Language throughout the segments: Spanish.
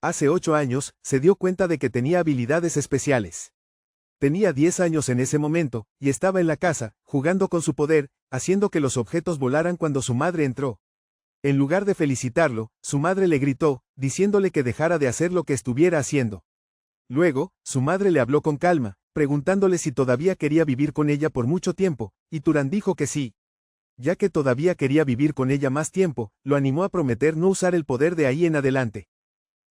Hace 8 años, se dio cuenta de que tenía habilidades especiales. Tenía 10 años en ese momento, y estaba en la casa, jugando con su poder, haciendo que los objetos volaran cuando su madre entró. En lugar de felicitarlo, su madre le gritó, diciéndole que dejara de hacer lo que estuviera haciendo. Luego, su madre le habló con calma, preguntándole si todavía quería vivir con ella por mucho tiempo, y Turan dijo que sí. Ya que todavía quería vivir con ella más tiempo, lo animó a prometer no usar el poder de ahí en adelante.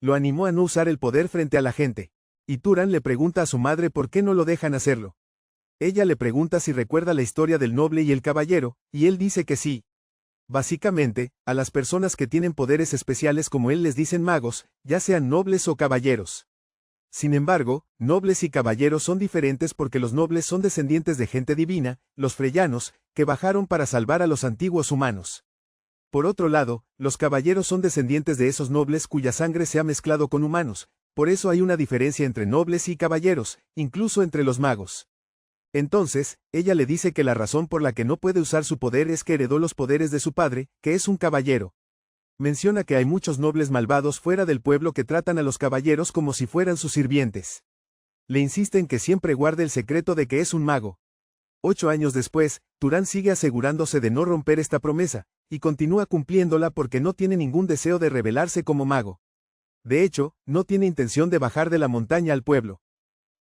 Lo animó a no usar el poder frente a la gente. Y Turan le pregunta a su madre por qué no lo dejan hacerlo. Ella le pregunta si recuerda la historia del noble y el caballero, y él dice que sí. Básicamente, a las personas que tienen poderes especiales como él les dicen magos, ya sean nobles o caballeros. Sin embargo, nobles y caballeros son diferentes porque los nobles son descendientes de gente divina, los freyanos, que bajaron para salvar a los antiguos humanos. Por otro lado, los caballeros son descendientes de esos nobles cuya sangre se ha mezclado con humanos, por eso hay una diferencia entre nobles y caballeros, incluso entre los magos. Entonces, ella le dice que la razón por la que no puede usar su poder es que heredó los poderes de su padre, que es un caballero. Menciona que hay muchos nobles malvados fuera del pueblo que tratan a los caballeros como si fueran sus sirvientes. Le insisten que siempre guarde el secreto de que es un mago. 8 años después, Turan sigue asegurándose de no romper esta promesa, y continúa cumpliéndola porque no tiene ningún deseo de revelarse como mago. De hecho, no tiene intención de bajar de la montaña al pueblo.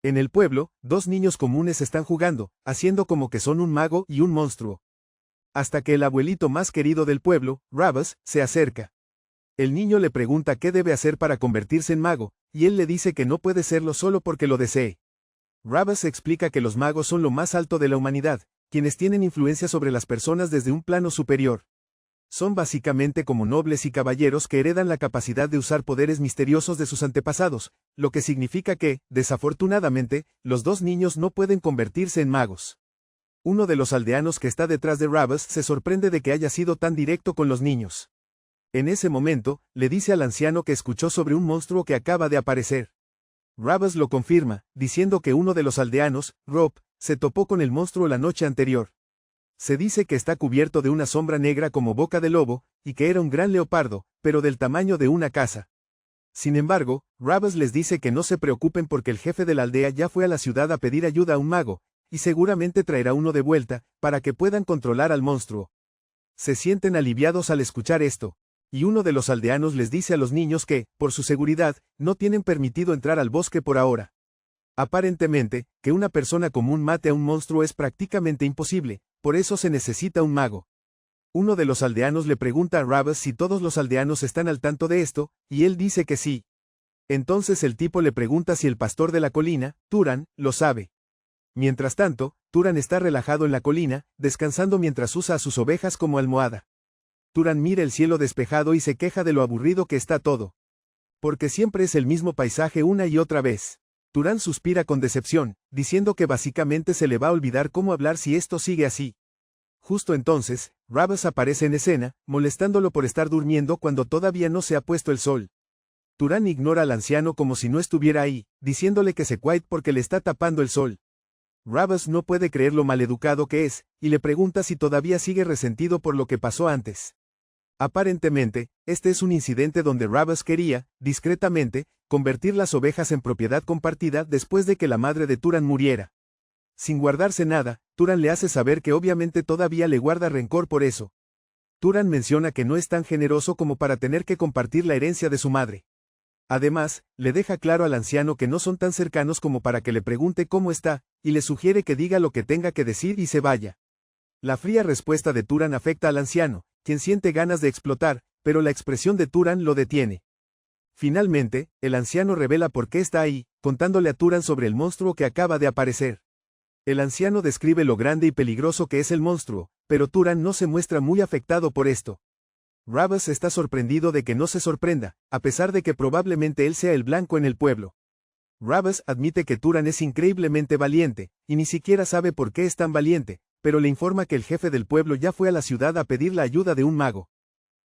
En el pueblo, 2 niños comunes están jugando, haciendo como que son un mago y un monstruo. Hasta que el abuelito más querido del pueblo, Ravas, se acerca. El niño le pregunta qué debe hacer para convertirse en mago, y él le dice que no puede serlo solo porque lo desee. Ravas explica que los magos son lo más alto de la humanidad, quienes tienen influencia sobre las personas desde un plano superior. Son básicamente como nobles y caballeros que heredan la capacidad de usar poderes misteriosos de sus antepasados, lo que significa que, desafortunadamente, los 2 niños no pueden convertirse en magos. Uno de los aldeanos que está detrás de Ravas se sorprende de que haya sido tan directo con los niños. En ese momento, le dice al anciano que escuchó sobre un monstruo que acaba de aparecer. Ravas lo confirma, diciendo que uno de los aldeanos, Rob, se topó con el monstruo la noche anterior. Se dice que está cubierto de una sombra negra como boca de lobo, y que era un gran leopardo, pero del tamaño de una casa. Sin embargo, Ravas les dice que no se preocupen porque el jefe de la aldea ya fue a la ciudad a pedir ayuda a un mago, y seguramente traerá uno de vuelta, para que puedan controlar al monstruo. Se sienten aliviados al escuchar esto, y uno de los aldeanos les dice a los niños que, por su seguridad, no tienen permitido entrar al bosque por ahora. Aparentemente, que una persona común mate a un monstruo es prácticamente imposible, por eso se necesita un mago. Uno de los aldeanos le pregunta a Ravas si todos los aldeanos están al tanto de esto, y él dice que sí. Entonces el tipo le pregunta si el pastor de la colina, Turan, lo sabe. Mientras tanto, Turan está relajado en la colina, descansando mientras usa a sus ovejas como almohada. Turan mira el cielo despejado y se queja de lo aburrido que está todo. Porque siempre es el mismo paisaje una y otra vez. Turan suspira con decepción, diciendo que básicamente se le va a olvidar cómo hablar si esto sigue así. Justo entonces, Ravas aparece en escena, molestándolo por estar durmiendo cuando todavía no se ha puesto el sol. Turan ignora al anciano como si no estuviera ahí, diciéndole que se quiete porque le está tapando el sol. Ravas no puede creer lo maleducado que es, y le pregunta si todavía sigue resentido por lo que pasó antes. Aparentemente, este es un incidente donde Ravas quería, discretamente, convertir las ovejas en propiedad compartida después de que la madre de Turan muriera. Sin guardarse nada, Turan le hace saber que obviamente todavía le guarda rencor por eso. Turan menciona que no es tan generoso como para tener que compartir la herencia de su madre. Además, le deja claro al anciano que no son tan cercanos como para que le pregunte cómo está, y le sugiere que diga lo que tenga que decir y se vaya. La fría respuesta de Turan afecta al anciano, quien siente ganas de explotar, pero la expresión de Turan lo detiene. Finalmente, el anciano revela por qué está ahí, contándole a Turan sobre el monstruo que acaba de aparecer. El anciano describe lo grande y peligroso que es el monstruo, pero Turan no se muestra muy afectado por esto. Ravas está sorprendido de que no se sorprenda, a pesar de que probablemente él sea el blanco en el pueblo. Ravas admite que Turan es increíblemente valiente, y ni siquiera sabe por qué es tan valiente, pero le informa que el jefe del pueblo ya fue a la ciudad a pedir la ayuda de un mago.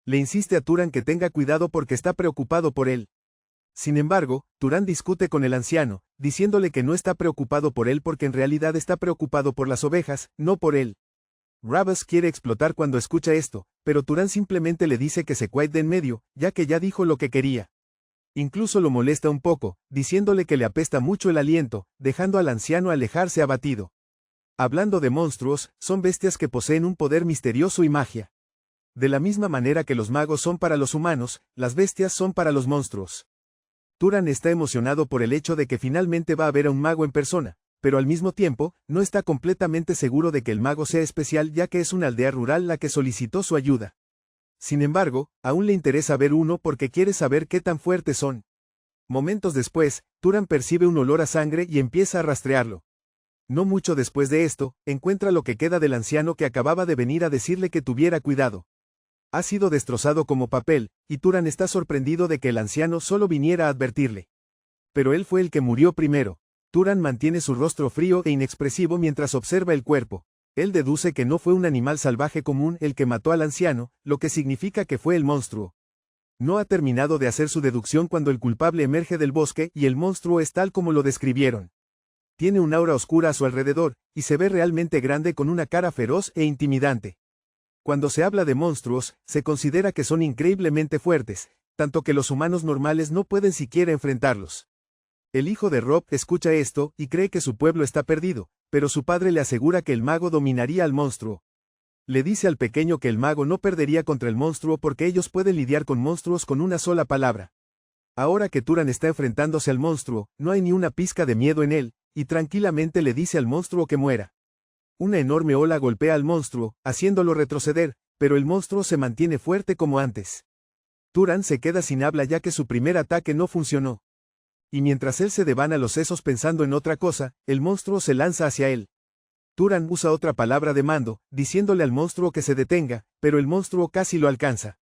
Le insiste a Turan que tenga cuidado porque está preocupado por él. Sin embargo, Turan discute con el anciano, diciéndole que no está preocupado por él porque en realidad está preocupado por las ovejas, no por él. Ravas quiere explotar cuando escucha esto, pero Turan simplemente le dice que se quite de en medio, ya que ya dijo lo que quería. Incluso lo molesta un poco, diciéndole que le apesta mucho el aliento, dejando al anciano alejarse abatido. Hablando de monstruos, son bestias que poseen un poder misterioso y magia. De la misma manera que los magos son para los humanos, las bestias son para los monstruos. Turan está emocionado por el hecho de que finalmente va a ver a un mago en persona, pero al mismo tiempo, no está completamente seguro de que el mago sea especial ya que es una aldea rural la que solicitó su ayuda. Sin embargo, aún le interesa ver uno porque quiere saber qué tan fuertes son. Momentos después, Turan percibe un olor a sangre y empieza a rastrearlo. No mucho después de esto, encuentra lo que queda del anciano que acababa de venir a decirle que tuviera cuidado. Ha sido destrozado como papel, y Turan está sorprendido de que el anciano solo viniera a advertirle. Pero él fue el que murió primero. Turan mantiene su rostro frío e inexpresivo mientras observa el cuerpo. Él deduce que no fue un animal salvaje común el que mató al anciano, lo que significa que fue el monstruo. No ha terminado de hacer su deducción cuando el culpable emerge del bosque y el monstruo es tal como lo describieron. Tiene un aura oscura a su alrededor, y se ve realmente grande con una cara feroz e intimidante. Cuando se habla de monstruos, se considera que son increíblemente fuertes, tanto que los humanos normales no pueden siquiera enfrentarlos. El hijo de Rob escucha esto y cree que su pueblo está perdido, pero su padre le asegura que el mago dominaría al monstruo. Le dice al pequeño que el mago no perdería contra el monstruo porque ellos pueden lidiar con monstruos con una sola palabra. Ahora que Turan está enfrentándose al monstruo, no hay ni una pizca de miedo en él, y tranquilamente le dice al monstruo que muera. Una enorme ola golpea al monstruo, haciéndolo retroceder, pero el monstruo se mantiene fuerte como antes. Turan se queda sin habla ya que su primer ataque no funcionó. Y mientras él se devana los sesos pensando en otra cosa, el monstruo se lanza hacia él. Turan usa otra palabra de mando, diciéndole al monstruo que se detenga, pero el monstruo casi lo alcanza.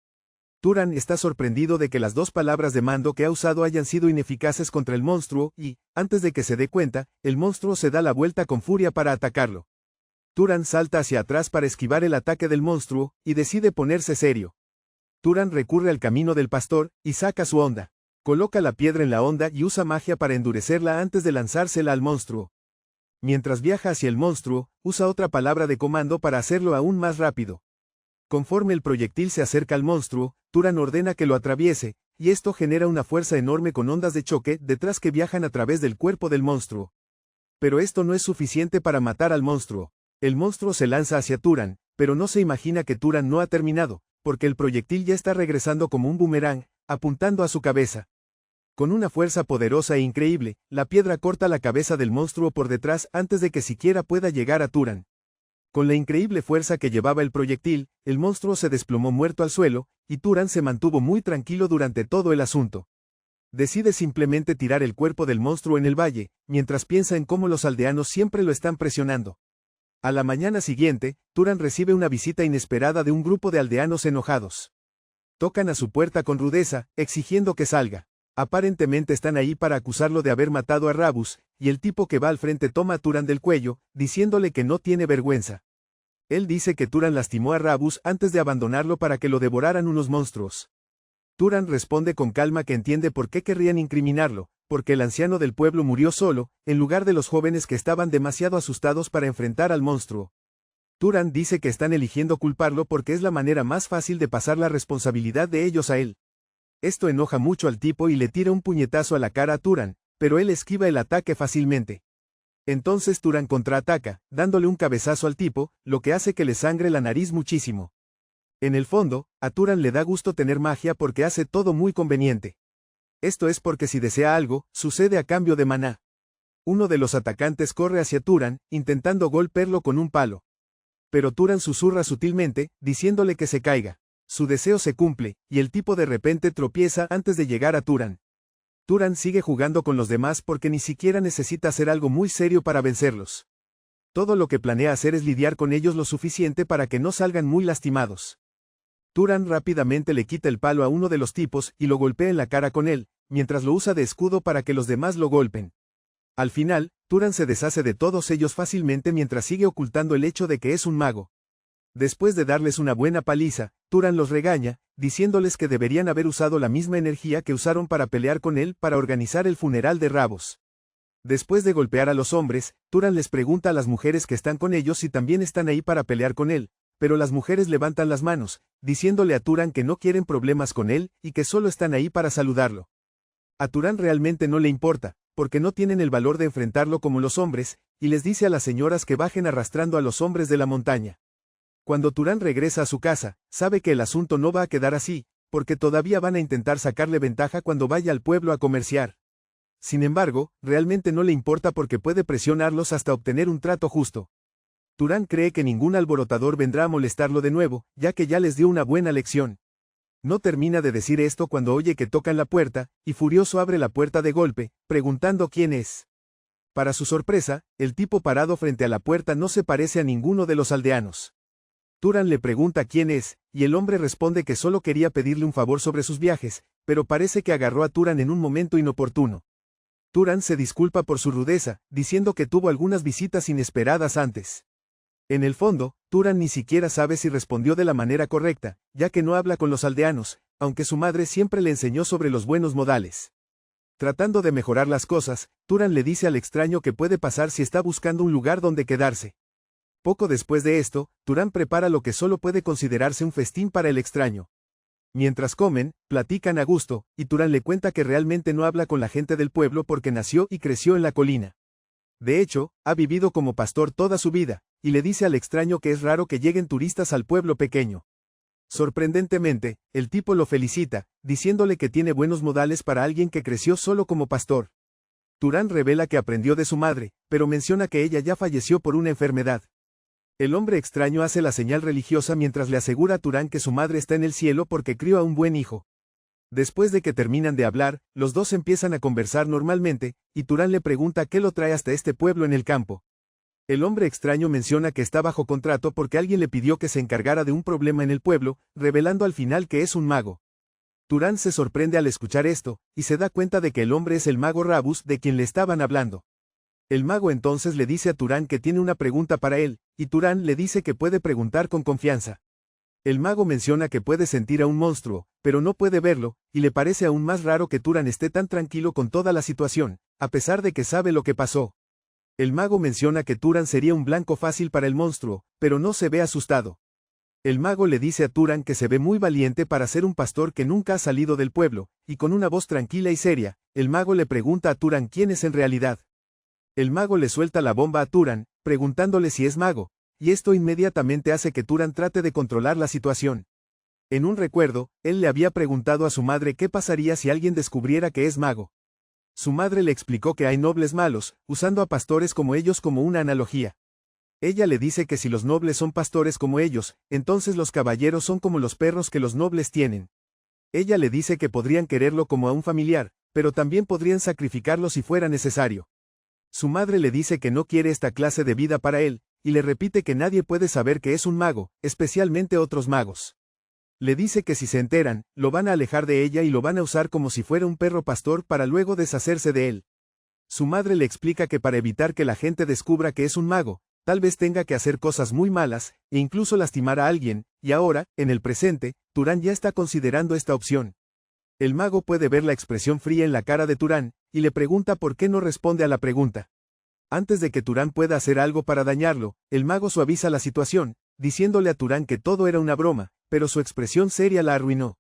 Turan está sorprendido de que las dos palabras de mando que ha usado hayan sido ineficaces contra el monstruo y, antes de que se dé cuenta, el monstruo se da la vuelta con furia para atacarlo. Turan salta hacia atrás para esquivar el ataque del monstruo, y decide ponerse serio. Turan recurre al camino del pastor, y saca su honda. Coloca la piedra en la honda y usa magia para endurecerla antes de lanzársela al monstruo. Mientras viaja hacia el monstruo, usa otra palabra de comando para hacerlo aún más rápido. Conforme el proyectil se acerca al monstruo, Turan ordena que lo atraviese, y esto genera una fuerza enorme con ondas de choque detrás que viajan a través del cuerpo del monstruo. Pero esto no es suficiente para matar al monstruo. El monstruo se lanza hacia Turan, pero no se imagina que Turan no ha terminado, porque el proyectil ya está regresando como un boomerang, apuntando a su cabeza. Con una fuerza poderosa e increíble, la piedra corta la cabeza del monstruo por detrás antes de que siquiera pueda llegar a Turan. Con la increíble fuerza que llevaba el proyectil, el monstruo se desplomó muerto al suelo, y Turan se mantuvo muy tranquilo durante todo el asunto. Decide simplemente tirar el cuerpo del monstruo en el valle, mientras piensa en cómo los aldeanos siempre lo están presionando. A la mañana siguiente, Turan recibe una visita inesperada de un grupo de aldeanos enojados. Tocan a su puerta con rudeza, exigiendo que salga. Aparentemente están ahí para acusarlo de haber matado a Rabus, y el tipo que va al frente toma a Turan del cuello, diciéndole que no tiene vergüenza. Él dice que Turan lastimó a Rabus antes de abandonarlo para que lo devoraran unos monstruos. Turan responde con calma que entiende por qué querrían incriminarlo, porque el anciano del pueblo murió solo, en lugar de los jóvenes que estaban demasiado asustados para enfrentar al monstruo. Turan dice que están eligiendo culparlo porque es la manera más fácil de pasar la responsabilidad de ellos a él. Esto enoja mucho al tipo y le tira un puñetazo a la cara a Turan, pero él esquiva el ataque fácilmente. Entonces Turan contraataca, dándole un cabezazo al tipo, lo que hace que le sangre la nariz muchísimo. En el fondo, a Turan le da gusto tener magia porque hace todo muy conveniente. Esto es porque si desea algo, sucede a cambio de maná. Uno de los atacantes corre hacia Turan, intentando golpearlo con un palo. Pero Turan susurra sutilmente, diciéndole que se caiga. Su deseo se cumple, y el tipo de repente tropieza antes de llegar a Turan. Turan sigue jugando con los demás porque ni siquiera necesita hacer algo muy serio para vencerlos. Todo lo que planea hacer es lidiar con ellos lo suficiente para que no salgan muy lastimados. Turan rápidamente le quita el palo a uno de los tipos y lo golpea en la cara con él, mientras lo usa de escudo para que los demás lo golpeen. Al final, Turan se deshace de todos ellos fácilmente mientras sigue ocultando el hecho de que es un mago. Después de darles una buena paliza, Turan los regaña, diciéndoles que deberían haber usado la misma energía que usaron para pelear con él para organizar el funeral de Rabos. Después de golpear a los hombres, Turan les pregunta a las mujeres que están con ellos si también están ahí para pelear con él, pero las mujeres levantan las manos, diciéndole a Turan que no quieren problemas con él y que solo están ahí para saludarlo. A Turan realmente no le importa, porque no tienen el valor de enfrentarlo como los hombres, y les dice a las señoras que bajen arrastrando a los hombres de la montaña. Cuando Turan regresa a su casa, sabe que el asunto no va a quedar así, porque todavía van a intentar sacarle ventaja cuando vaya al pueblo a comerciar. Sin embargo, realmente no le importa porque puede presionarlos hasta obtener un trato justo. Turan cree que ningún alborotador vendrá a molestarlo de nuevo, ya que ya les dio una buena lección. No termina de decir esto cuando oye que tocan la puerta, y furioso abre la puerta de golpe, preguntando quién es. Para su sorpresa, el tipo parado frente a la puerta no se parece a ninguno de los aldeanos. Turan le pregunta quién es, y el hombre responde que solo quería pedirle un favor sobre sus viajes, pero parece que agarró a Turan en un momento inoportuno. Turan se disculpa por su rudeza, diciendo que tuvo algunas visitas inesperadas antes. En el fondo, Turan ni siquiera sabe si respondió de la manera correcta, ya que no habla con los aldeanos, aunque su madre siempre le enseñó sobre los buenos modales. Tratando de mejorar las cosas, Turan le dice al extraño que puede pasar si está buscando un lugar donde quedarse. Poco después de esto, Turan prepara lo que solo puede considerarse un festín para el extraño. Mientras comen, platican a gusto, y Turan le cuenta que realmente no habla con la gente del pueblo porque nació y creció en la colina. De hecho, ha vivido como pastor toda su vida, y le dice al extraño que es raro que lleguen turistas al pueblo pequeño. Sorprendentemente, el tipo lo felicita, diciéndole que tiene buenos modales para alguien que creció solo como pastor. Turan revela que aprendió de su madre, pero menciona que ella ya falleció por una enfermedad. El hombre extraño hace la señal religiosa mientras le asegura a Turan que su madre está en el cielo porque crió a un buen hijo. Después de que terminan de hablar, los dos empiezan a conversar normalmente, y Turan le pregunta qué lo trae hasta este pueblo en el campo. El hombre extraño menciona que está bajo contrato porque alguien le pidió que se encargara de un problema en el pueblo, revelando al final que es un mago. Turan se sorprende al escuchar esto, y se da cuenta de que el hombre es el mago Rabus de quien le estaban hablando. El mago entonces le dice a Turan que tiene una pregunta para él, y Turan le dice que puede preguntar con confianza. El mago menciona que puede sentir a un monstruo, pero no puede verlo, y le parece aún más raro que Turan esté tan tranquilo con toda la situación, a pesar de que sabe lo que pasó. El mago menciona que Turan sería un blanco fácil para el monstruo, pero no se ve asustado. El mago le dice a Turan que se ve muy valiente para ser un pastor que nunca ha salido del pueblo, y con una voz tranquila y seria, el mago le pregunta a Turan quién es en realidad. El mago le suelta la bomba a Turan, preguntándole si es mago, y esto inmediatamente hace que Turan trate de controlar la situación. En un recuerdo, él le había preguntado a su madre qué pasaría si alguien descubriera que es mago. Su madre le explicó que hay nobles malos, usando a pastores como ellos como una analogía. Ella le dice que si los nobles son pastores como ellos, entonces los caballeros son como los perros que los nobles tienen. Ella le dice que podrían quererlo como a un familiar, pero también podrían sacrificarlo si fuera necesario. Su madre le dice que no quiere esta clase de vida para él, y le repite que nadie puede saber que es un mago, especialmente otros magos. Le dice que si se enteran, lo van a alejar de ella y lo van a usar como si fuera un perro pastor para luego deshacerse de él. Su madre le explica que para evitar que la gente descubra que es un mago, tal vez tenga que hacer cosas muy malas, e incluso lastimar a alguien, y ahora, en el presente, Turan ya está considerando esta opción. El mago puede ver la expresión fría en la cara de Turan, y le pregunta por qué no responde a la pregunta. Antes de que Turan pueda hacer algo para dañarlo, el mago suaviza la situación, diciéndole a Turan que todo era una broma, pero su expresión seria la arruinó.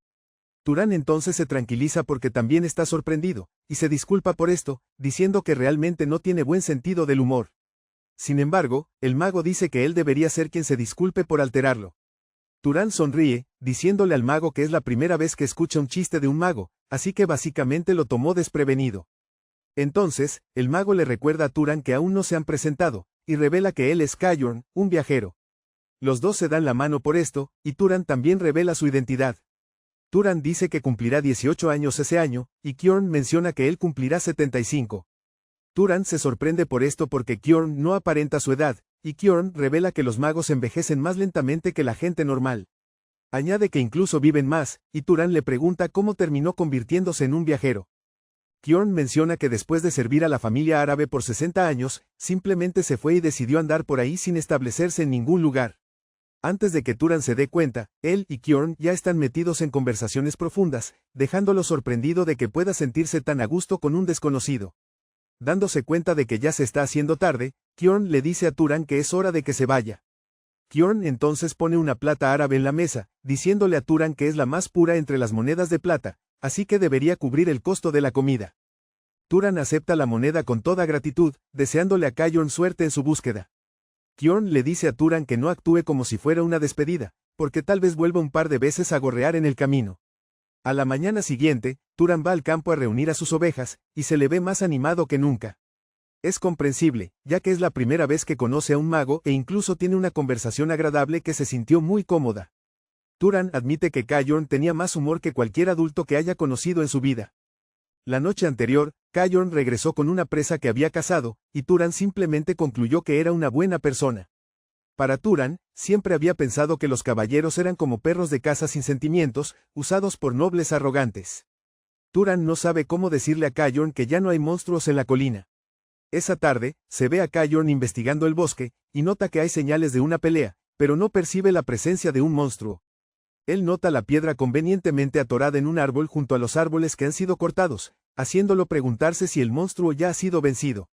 Turan entonces se tranquiliza porque también está sorprendido, y se disculpa por esto, diciendo que realmente no tiene buen sentido del humor. Sin embargo, el mago dice que él debería ser quien se disculpe por alterarlo. Turan sonríe, diciéndole al mago que es la primera vez que escucha un chiste de un mago, así que básicamente lo tomó desprevenido. Entonces, el mago le recuerda a Turan que aún no se han presentado, y revela que él es Kyorn, un viajero. Los dos se dan la mano por esto, y Turan también revela su identidad. Turan dice que cumplirá 18 años ese año, y Kyorn menciona que él cumplirá 75. Turan se sorprende por esto porque Kyorn no aparenta su edad, y Kyorn revela que los magos envejecen más lentamente que la gente normal. Añade que incluso viven más, y Turan le pregunta cómo terminó convirtiéndose en un viajero. Kyorn menciona que después de servir a la familia árabe por 60 años, simplemente se fue y decidió andar por ahí sin establecerse en ningún lugar. Antes de que Turan se dé cuenta, él y Kyorn ya están metidos en conversaciones profundas, dejándolo sorprendido de que pueda sentirse tan a gusto con un desconocido. Dándose cuenta de que ya se está haciendo tarde, Kyorn le dice a Turan que es hora de que se vaya. Kyorn entonces pone una plata árabe en la mesa, diciéndole a Turan que es la más pura entre las monedas de plata, así que debería cubrir el costo de la comida. Turan acepta la moneda con toda gratitud, deseándole a Kyorn suerte en su búsqueda. Kyorn le dice a Turan que no actúe como si fuera una despedida, porque tal vez vuelva un par de veces a gorrear en el camino. A la mañana siguiente, Turan va al campo a reunir a sus ovejas, y se le ve más animado que nunca. Es comprensible, ya que es la primera vez que conoce a un mago e incluso tiene una conversación agradable que se sintió muy cómoda. Turan admite que Kyorn tenía más humor que cualquier adulto que haya conocido en su vida. La noche anterior, Kyorn regresó con una presa que había cazado, y Turan simplemente concluyó que era una buena persona. Para Turan, siempre había pensado que los caballeros eran como perros de caza sin sentimientos, usados por nobles arrogantes. Turan no sabe cómo decirle a Kyorn que ya no hay monstruos en la colina. Esa tarde, se ve a Kyorn investigando el bosque, y nota que hay señales de una pelea, pero no percibe la presencia de un monstruo. Él nota la piedra convenientemente atorada en un árbol junto a los árboles que han sido cortados, haciéndolo preguntarse si el monstruo ya ha sido vencido.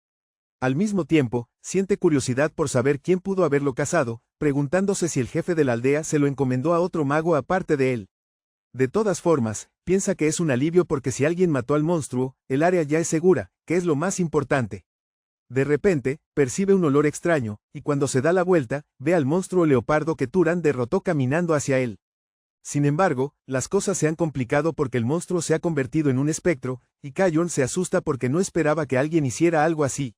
Al mismo tiempo, siente curiosidad por saber quién pudo haberlo cazado, preguntándose si el jefe de la aldea se lo encomendó a otro mago aparte de él. De todas formas, piensa que es un alivio porque si alguien mató al monstruo, el área ya es segura, que es lo más importante. De repente, percibe un olor extraño, y cuando se da la vuelta, ve al monstruo leopardo que Turan derrotó caminando hacia él. Sin embargo, las cosas se han complicado porque el monstruo se ha convertido en un espectro, y Kyorn se asusta porque no esperaba que alguien hiciera algo así.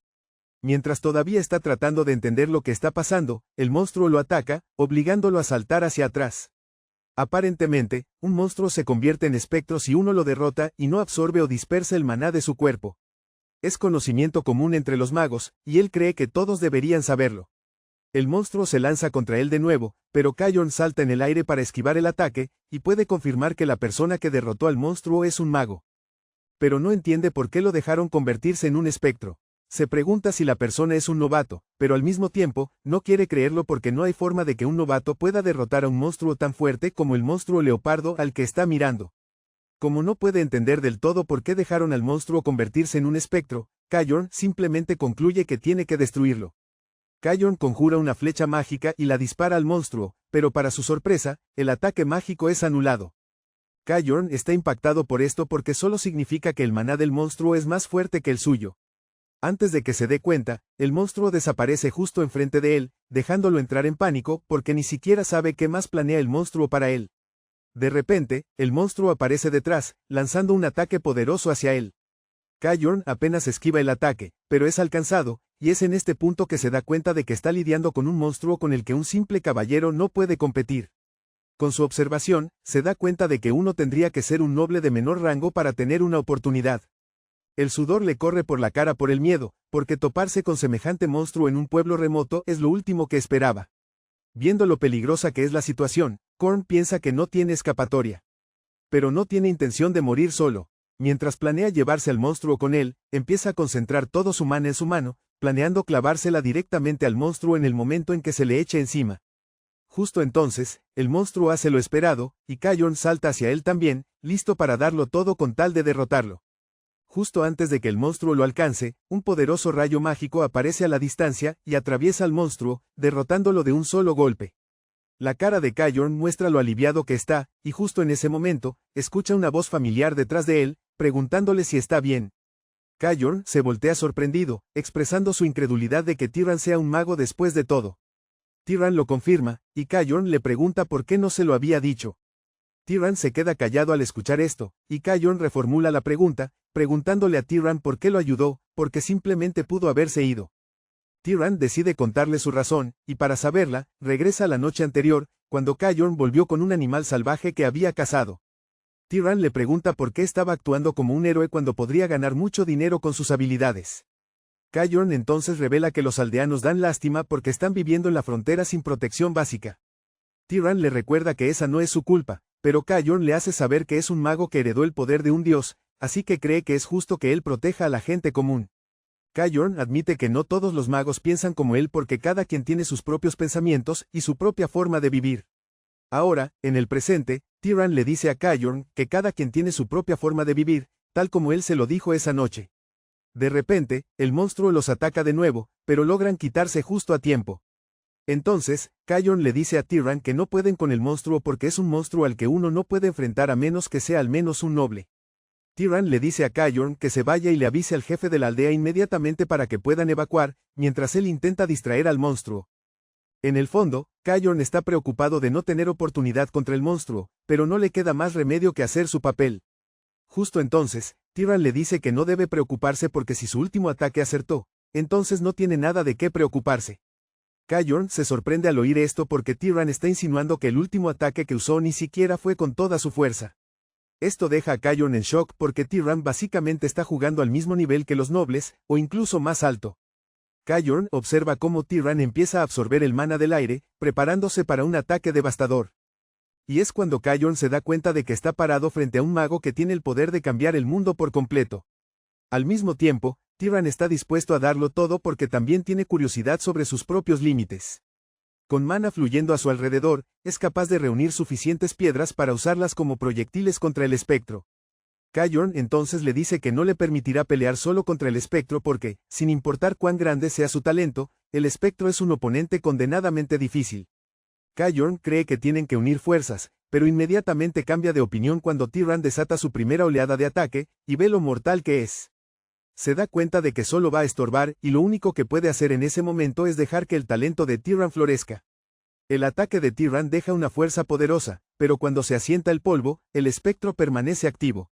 Mientras todavía está tratando de entender lo que está pasando, el monstruo lo ataca, obligándolo a saltar hacia atrás. Aparentemente, un monstruo se convierte en espectro si uno lo derrota y no absorbe o dispersa el maná de su cuerpo. Es conocimiento común entre los magos, y él cree que todos deberían saberlo. El monstruo se lanza contra él de nuevo, pero Kyorn salta en el aire para esquivar el ataque, y puede confirmar que la persona que derrotó al monstruo es un mago. Pero no entiende por qué lo dejaron convertirse en un espectro. Se pregunta si la persona es un novato, pero al mismo tiempo, no quiere creerlo porque no hay forma de que un novato pueda derrotar a un monstruo tan fuerte como el monstruo leopardo al que está mirando. Como no puede entender del todo por qué dejaron al monstruo convertirse en un espectro, Kyorn simplemente concluye que tiene que destruirlo. Kyorn conjura una flecha mágica y la dispara al monstruo, pero para su sorpresa, el ataque mágico es anulado. Kyorn está impactado por esto porque solo significa que el maná del monstruo es más fuerte que el suyo. Antes de que se dé cuenta, el monstruo desaparece justo enfrente de él, dejándolo entrar en pánico porque ni siquiera sabe qué más planea el monstruo para él. De repente, el monstruo aparece detrás, lanzando un ataque poderoso hacia él. Kyorn apenas esquiva el ataque, pero es alcanzado, y es en este punto que se da cuenta de que está lidiando con un monstruo con el que un simple caballero no puede competir. Con su observación, se da cuenta de que uno tendría que ser un noble de menor rango para tener una oportunidad. El sudor le corre por la cara por el miedo, porque toparse con semejante monstruo en un pueblo remoto es lo último que esperaba. Viendo lo peligrosa que es la situación, Korn piensa que no tiene escapatoria. Pero no tiene intención de morir solo. Mientras planea llevarse al monstruo con él, empieza a concentrar todo su maná en su mano, planeando clavársela directamente al monstruo en el momento en que se le eche encima. Justo entonces, el monstruo hace lo esperado, y Kyorn salta hacia él también, listo para darlo todo con tal de derrotarlo. Justo antes de que el monstruo lo alcance, un poderoso rayo mágico aparece a la distancia y atraviesa al monstruo, derrotándolo de un solo golpe. La cara de Kyorn muestra lo aliviado que está, y justo en ese momento, escucha una voz familiar detrás de él, preguntándole si está bien. Kyorn se voltea sorprendido, expresando su incredulidad de que Tyran sea un mago después de todo. Tyran lo confirma, y Kyorn le pregunta por qué no se lo había dicho. Tyran se queda callado al escuchar esto, y Kyorn reformula la pregunta, preguntándole a Tyran por qué lo ayudó, porque simplemente pudo haberse ido. Tyran decide contarle su razón, y para saberla, regresa a la noche anterior, cuando Kyorn volvió con un animal salvaje que había cazado. Tyran le pregunta por qué estaba actuando como un héroe cuando podría ganar mucho dinero con sus habilidades. Kyorn entonces revela que los aldeanos dan lástima porque están viviendo en la frontera sin protección básica. Tyran le recuerda que esa no es su culpa, pero Kyorn le hace saber que es un mago que heredó el poder de un dios, así que cree que es justo que él proteja a la gente común. Kyorn admite que no todos los magos piensan como él porque cada quien tiene sus propios pensamientos y su propia forma de vivir. Ahora, en el presente, Tyran le dice a Kyorn que cada quien tiene su propia forma de vivir, tal como él se lo dijo esa noche. De repente, el monstruo los ataca de nuevo, pero logran quitarse justo a tiempo. Entonces, Kyorn le dice a Tyran que no pueden con el monstruo porque es un monstruo al que uno no puede enfrentar a menos que sea al menos un noble. Tyran le dice a Qyorn que se vaya y le avise al jefe de la aldea inmediatamente para que puedan evacuar, mientras él intenta distraer al monstruo. En el fondo, Qyorn está preocupado de no tener oportunidad contra el monstruo, pero no le queda más remedio que hacer su papel. Justo entonces, Tyran le dice que no debe preocuparse porque si su último ataque acertó, entonces no tiene nada de qué preocuparse. Qyorn se sorprende al oír esto porque Tyran está insinuando que el último ataque que usó ni siquiera fue con toda su fuerza. Esto deja a Qyorn en shock porque Tyran básicamente está jugando al mismo nivel que los nobles, o incluso más alto. Qyorn observa cómo Tyran empieza a absorber el mana del aire, preparándose para un ataque devastador. Y es cuando Qyorn se da cuenta de que está parado frente a un mago que tiene el poder de cambiar el mundo por completo. Al mismo tiempo, Tyran está dispuesto a darlo todo porque también tiene curiosidad sobre sus propios límites. Con mana fluyendo a su alrededor, es capaz de reunir suficientes piedras para usarlas como proyectiles contra el espectro. Qyorn entonces le dice que no le permitirá pelear solo contra el espectro porque, sin importar cuán grande sea su talento, el espectro es un oponente condenadamente difícil. Qyorn cree que tienen que unir fuerzas, pero inmediatamente cambia de opinión cuando Tyran desata su primera oleada de ataque, y ve lo mortal que es. Se da cuenta de que solo va a estorbar y lo único que puede hacer en ese momento es dejar que el talento de Tyran florezca. El ataque de Tyran deja una fuerza poderosa, pero cuando se asienta el polvo, el espectro permanece activo.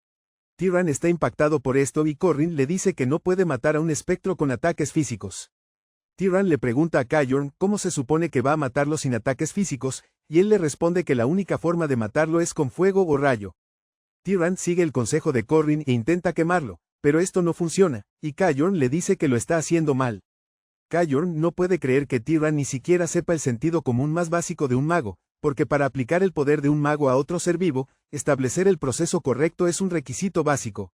Tyran está impactado por esto y Corrin le dice que no puede matar a un espectro con ataques físicos. Tyran le pregunta a Qyorn cómo se supone que va a matarlo sin ataques físicos, y él le responde que la única forma de matarlo es con fuego o rayo. Tyran sigue el consejo de Corrin e intenta quemarlo, pero esto no funciona, y Qyorn le dice que lo está haciendo mal. Qyorn no puede creer que Tyran ni siquiera sepa el sentido común más básico de un mago, porque para aplicar el poder de un mago a otro ser vivo, establecer el proceso correcto es un requisito básico.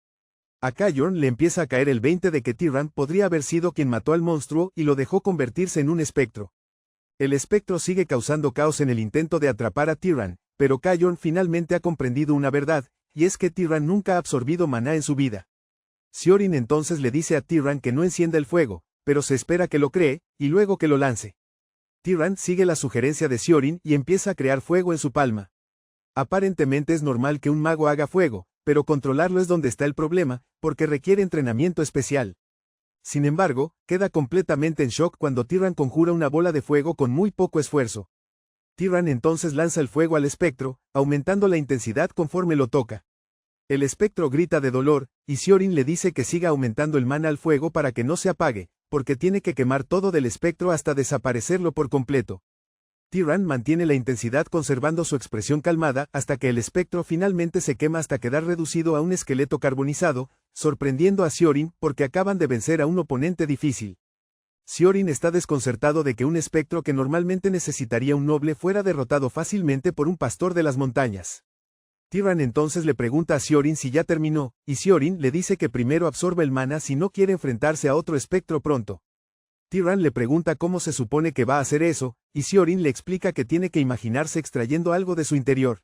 A Qyorn le empieza a caer el 20 de que Tyran podría haber sido quien mató al monstruo y lo dejó convertirse en un espectro. El espectro sigue causando caos en el intento de atrapar a Tyran, pero Qyorn finalmente ha comprendido una verdad, y es que Tyran nunca ha absorbido maná en su vida. Siorin entonces le dice a Tyran que no encienda el fuego, pero se espera que lo cree, y luego que lo lance. Tyran sigue la sugerencia de Siorin y empieza a crear fuego en su palma. Aparentemente es normal que un mago haga fuego, pero controlarlo es donde está el problema, porque requiere entrenamiento especial. Sin embargo, queda completamente en shock cuando Tyran conjura una bola de fuego con muy poco esfuerzo. Tyran entonces lanza el fuego al espectro, aumentando la intensidad conforme lo toca. El espectro grita de dolor, y Siorin le dice que siga aumentando el mana al fuego para que no se apague, porque tiene que quemar todo del espectro hasta desaparecerlo por completo. Tyran mantiene la intensidad conservando su expresión calmada hasta que el espectro finalmente se quema hasta quedar reducido a un esqueleto carbonizado, sorprendiendo a Siorin porque acaban de vencer a un oponente difícil. Siorin está desconcertado de que un espectro que normalmente necesitaría un noble fuera derrotado fácilmente por un pastor de las montañas. Tyran entonces le pregunta a Siorin si ya terminó, y Siorin le dice que primero absorba el mana si no quiere enfrentarse a otro espectro pronto. Tyran le pregunta cómo se supone que va a hacer eso, y Siorin le explica que tiene que imaginarse extrayendo algo de su interior.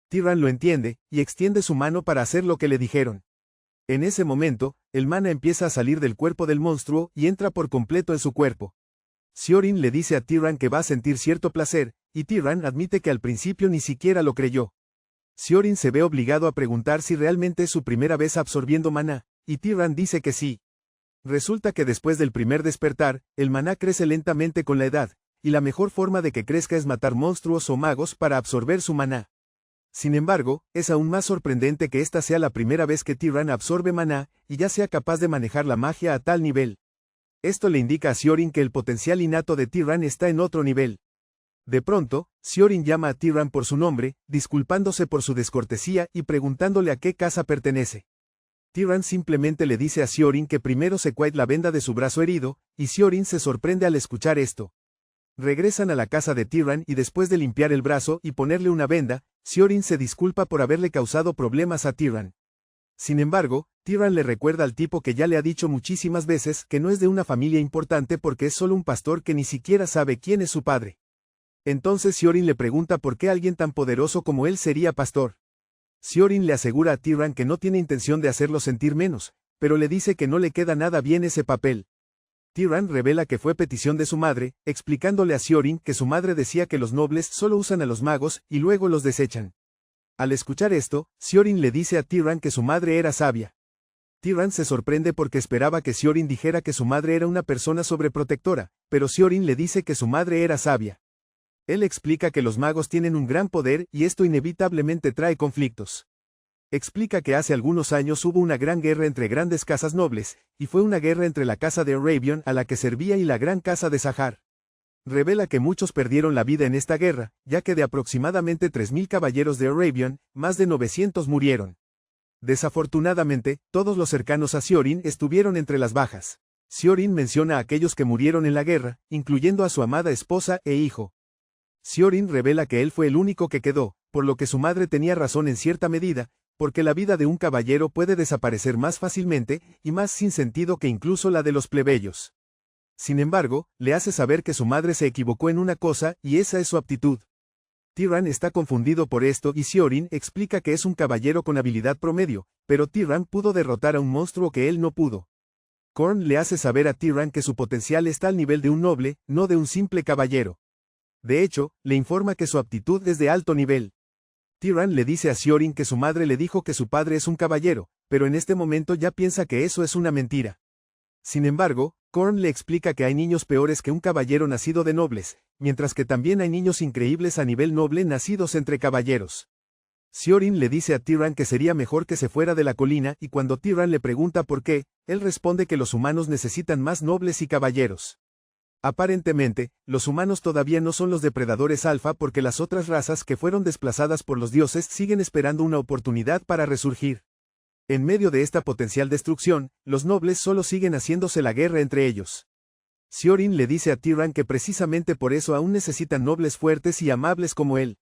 Tyran lo entiende, y extiende su mano para hacer lo que le dijeron. En ese momento, el mana empieza a salir del cuerpo del monstruo y entra por completo en su cuerpo. Siorin le dice a Tyran que va a sentir cierto placer, y Tyran admite que al principio ni siquiera lo creyó. Siorin se ve obligado a preguntar si realmente es su primera vez absorbiendo maná, y Tyran dice que sí. Resulta que después del primer despertar, el maná crece lentamente con la edad, y la mejor forma de que crezca es matar monstruos o magos para absorber su maná. Sin embargo, es aún más sorprendente que esta sea la primera vez que Tyran absorbe maná, y ya sea capaz de manejar la magia a tal nivel. Esto le indica a Siorin que el potencial innato de Tyran está en otro nivel. De pronto, Siorin llama a Tyran por su nombre, disculpándose por su descortesía y preguntándole a qué casa pertenece. Tyran simplemente le dice a Siorin que primero se cuide la venda de su brazo herido, y Siorin se sorprende al escuchar esto. Regresan a la casa de Tyran y después de limpiar el brazo y ponerle una venda, Siorin se disculpa por haberle causado problemas a Tyran. Sin embargo, Tyran le recuerda al tipo que ya le ha dicho muchísimas veces que no es de una familia importante porque es solo un pastor que ni siquiera sabe quién es su padre. Entonces Siorin le pregunta por qué alguien tan poderoso como él sería pastor. Siorin le asegura a Tyran que no tiene intención de hacerlo sentir menos, pero le dice que no le queda nada bien ese papel. Tyran revela que fue petición de su madre, explicándole a Siorin que su madre decía que los nobles solo usan a los magos y luego los desechan. Al escuchar esto, Siorin le dice a Tyran que su madre era sabia. Tyran se sorprende porque esperaba que Siorin dijera que su madre era una persona sobreprotectora, pero Siorin le dice que su madre era sabia. Él explica que los magos tienen un gran poder y esto inevitablemente trae conflictos. Explica que hace algunos años hubo una gran guerra entre grandes casas nobles, y fue una guerra entre la casa de Arabion a la que servía y la gran casa de Sahar. Revela que muchos perdieron la vida en esta guerra, ya que de aproximadamente 3000 caballeros de Arabion, más de 900 murieron. Desafortunadamente, todos los cercanos a Siorin estuvieron entre las bajas. Siorin menciona a aquellos que murieron en la guerra, incluyendo a su amada esposa e hijo. Siorin revela que él fue el único que quedó, por lo que su madre tenía razón en cierta medida, porque la vida de un caballero puede desaparecer más fácilmente y más sin sentido que incluso la de los plebeyos. Sin embargo, le hace saber que su madre se equivocó en una cosa y esa es su aptitud. Tyran está confundido por esto y Siorin explica que es un caballero con habilidad promedio, pero Tyran pudo derrotar a un monstruo que él no pudo. Khorne le hace saber a Tyran que su potencial está al nivel de un noble, no de un simple caballero. De hecho, le informa que su aptitud es de alto nivel. Tyran le dice a Siorin que su madre le dijo que su padre es un caballero, pero en este momento ya piensa que eso es una mentira. Sin embargo, Khorne le explica que hay niños peores que un caballero nacido de nobles, mientras que también hay niños increíbles a nivel noble nacidos entre caballeros. Siorin le dice a Tyran que sería mejor que se fuera de la colina y cuando Tyran le pregunta por qué, él responde que los humanos necesitan más nobles y caballeros. Aparentemente, los humanos todavía no son los depredadores alfa porque las otras razas que fueron desplazadas por los dioses siguen esperando una oportunidad para resurgir. En medio de esta potencial destrucción, los nobles solo siguen haciéndose la guerra entre ellos. Siorin le dice a Tyran que precisamente por eso aún necesitan nobles fuertes y amables como él.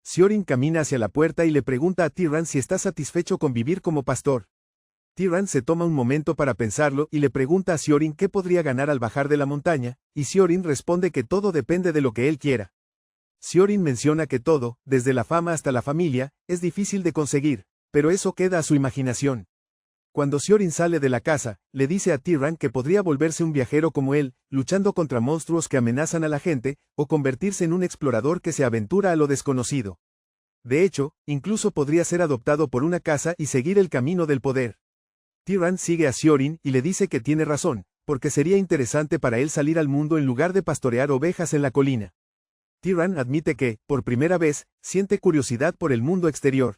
Siorin camina hacia la puerta y le pregunta a Tyran si está satisfecho con vivir como pastor. Tyran se toma un momento para pensarlo y le pregunta a Siorin qué podría ganar al bajar de la montaña, y Siorin responde que todo depende de lo que él quiera. Siorin menciona que todo, desde la fama hasta la familia, es difícil de conseguir, pero eso queda a su imaginación. Cuando Siorin sale de la casa, le dice a Tyran que podría volverse un viajero como él, luchando contra monstruos que amenazan a la gente, o convertirse en un explorador que se aventura a lo desconocido. De hecho, incluso podría ser adoptado por una casa y seguir el camino del poder. Tyran sigue a Siorin y le dice que tiene razón, porque sería interesante para él salir al mundo en lugar de pastorear ovejas en la colina. Tyran admite que, por primera vez, siente curiosidad por el mundo exterior.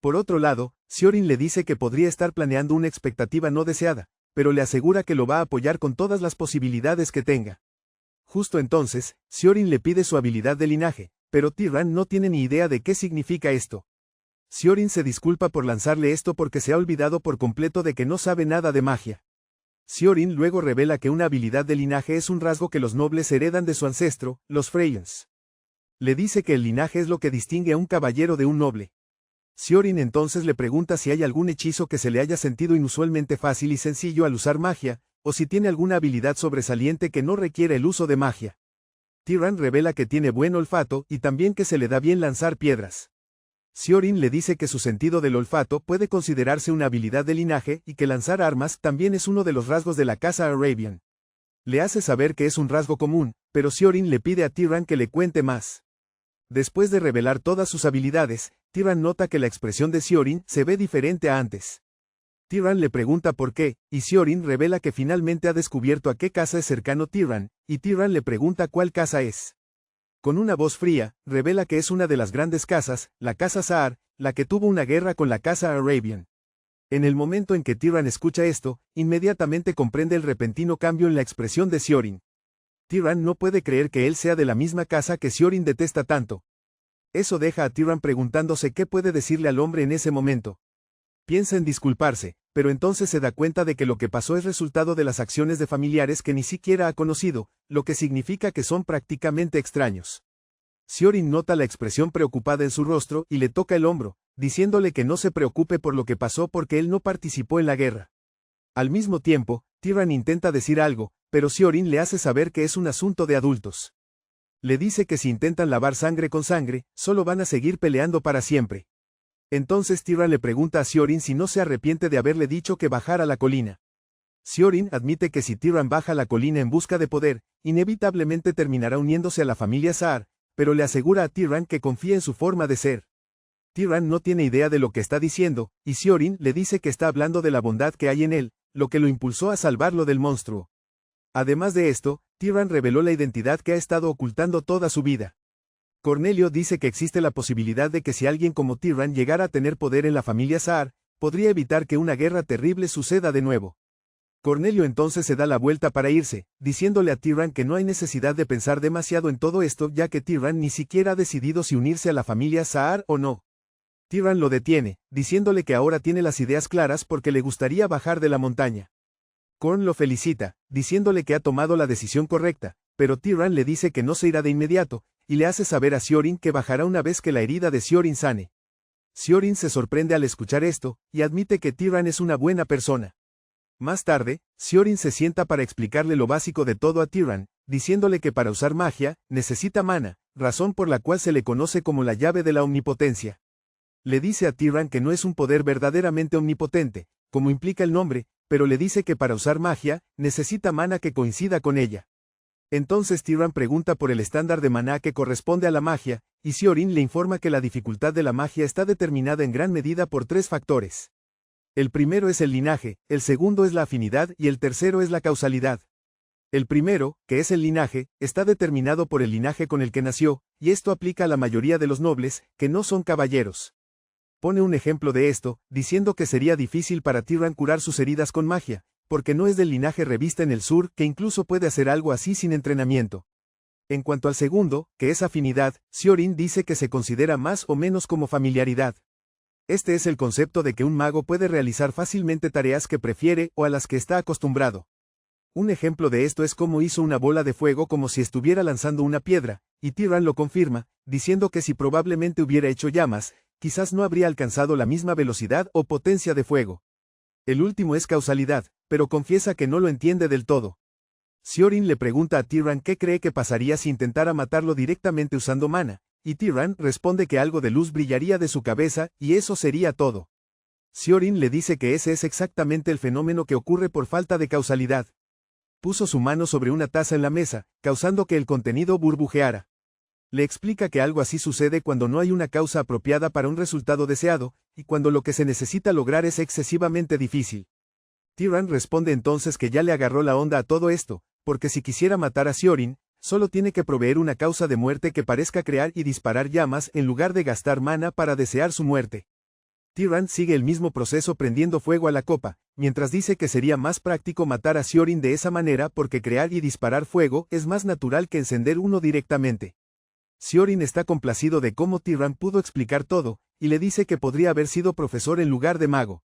Por otro lado, Siorin le dice que podría estar planeando una expectativa no deseada, pero le asegura que lo va a apoyar con todas las posibilidades que tenga. Justo entonces, Siorin le pide su habilidad de linaje, pero Tyran no tiene ni idea de qué significa esto. Siorin se disculpa por lanzarle esto porque se ha olvidado por completo de que no sabe nada de magia. Siorin luego revela que una habilidad de linaje es un rasgo que los nobles heredan de su ancestro, los Freyans. Le dice que el linaje es lo que distingue a un caballero de un noble. Siorin entonces le pregunta si hay algún hechizo que se le haya sentido inusualmente fácil y sencillo al usar magia, o si tiene alguna habilidad sobresaliente que no requiere el uso de magia. Tyran revela que tiene buen olfato y también que se le da bien lanzar piedras. Siorin le dice que su sentido del olfato puede considerarse una habilidad de linaje y que lanzar armas también es uno de los rasgos de la casa Arabian. Le hace saber que es un rasgo común, pero Siorin le pide a Tyran que le cuente más. Después de revelar todas sus habilidades, Tyran nota que la expresión de Siorin se ve diferente a antes. Tyran le pregunta por qué, y Siorin revela que finalmente ha descubierto a qué casa es cercano Tyran, y Tyran le pregunta cuál casa es. Con una voz fría, revela que es una de las grandes casas, la casa Sahar, la que tuvo una guerra con la casa Arabian. En el momento en que Tyran escucha esto, inmediatamente comprende el repentino cambio en la expresión de Siorin. Tyran no puede creer que él sea de la misma casa que Siorin detesta tanto. Eso deja a Tyran preguntándose qué puede decirle al hombre en ese momento. Piensa en disculparse, pero entonces se da cuenta de que lo que pasó es resultado de las acciones de familiares que ni siquiera ha conocido, lo que significa que son prácticamente extraños. Siorin nota la expresión preocupada en su rostro y le toca el hombro, diciéndole que no se preocupe por lo que pasó porque él no participó en la guerra. Al mismo tiempo, Tyran intenta decir algo, pero Siorin le hace saber que es un asunto de adultos. Le dice que si intentan lavar sangre con sangre, solo van a seguir peleando para siempre. Entonces Tyran le pregunta a Siorin si no se arrepiente de haberle dicho que bajara la colina. Siorin admite que si Tyran baja la colina en busca de poder, inevitablemente terminará uniéndose a la familia Sahar, pero le asegura a Tyran que confía en su forma de ser. Tyran no tiene idea de lo que está diciendo, y Siorin le dice que está hablando de la bondad que hay en él, lo que lo impulsó a salvarlo del monstruo. Además de esto, Tyran reveló la identidad que ha estado ocultando toda su vida. Cornelio dice que existe la posibilidad de que si alguien como Tyran llegara a tener poder en la familia Saar, podría evitar que una guerra terrible suceda de nuevo. Cornelio entonces se da la vuelta para irse, diciéndole a Tyran que no hay necesidad de pensar demasiado en todo esto ya que Tyran ni siquiera ha decidido si unirse a la familia Saar o no. Tyran lo detiene, diciéndole que ahora tiene las ideas claras porque le gustaría bajar de la montaña. Korn lo felicita, diciéndole que ha tomado la decisión correcta, pero Tyran le dice que no se irá de inmediato, y le hace saber a Siorin que bajará una vez que la herida de Siorin sane. Siorin se sorprende al escuchar esto, y admite que Tyran es una buena persona. Más tarde, Siorin se sienta para explicarle lo básico de todo a Tyran, diciéndole que para usar magia, necesita mana, razón por la cual se le conoce como la llave de la omnipotencia. Le dice a Tyran que no es un poder verdaderamente omnipotente, como implica el nombre, pero le dice que para usar magia, necesita mana que coincida con ella. Entonces Tyran pregunta por el estándar de maná que corresponde a la magia, y Siorin le informa que la dificultad de la magia está determinada en gran medida por 3 factores. El primero es el linaje, el segundo es la afinidad y el tercero es la causalidad. El primero, que es el linaje, está determinado por el linaje con el que nació, y esto aplica a la mayoría de los nobles, que no son caballeros. Pone un ejemplo de esto, diciendo que sería difícil para Tyran curar sus heridas con magia, porque no es del linaje revista en el sur que incluso puede hacer algo así sin entrenamiento. En cuanto al segundo, que es afinidad, Siorin dice que se considera más o menos como familiaridad. Este es el concepto de que un mago puede realizar fácilmente tareas que prefiere o a las que está acostumbrado. Un ejemplo de esto es cómo hizo una bola de fuego como si estuviera lanzando una piedra, y Tyran lo confirma, diciendo que si probablemente hubiera hecho llamas, quizás no habría alcanzado la misma velocidad o potencia de fuego. El último es causalidad, pero confiesa que no lo entiende del todo. Siorin le pregunta a Tyran qué cree que pasaría si intentara matarlo directamente usando mana, y Tyran responde que algo de luz brillaría de su cabeza, y eso sería todo. Siorin le dice que ese es exactamente el fenómeno que ocurre por falta de causalidad. Puso su mano sobre una taza en la mesa, causando que el contenido burbujeara. Le explica que algo así sucede cuando no hay una causa apropiada para un resultado deseado, y cuando lo que se necesita lograr es excesivamente difícil. Tyran responde entonces que ya le agarró la onda a todo esto, porque si quisiera matar a Siorin, solo tiene que proveer una causa de muerte que parezca crear y disparar llamas en lugar de gastar mana para desear su muerte. Tyran sigue el mismo proceso prendiendo fuego a la copa, mientras dice que sería más práctico matar a Siorin de esa manera porque crear y disparar fuego es más natural que encender uno directamente. Siorin está complacido de cómo Tyran pudo explicar todo, y le dice que podría haber sido profesor en lugar de mago.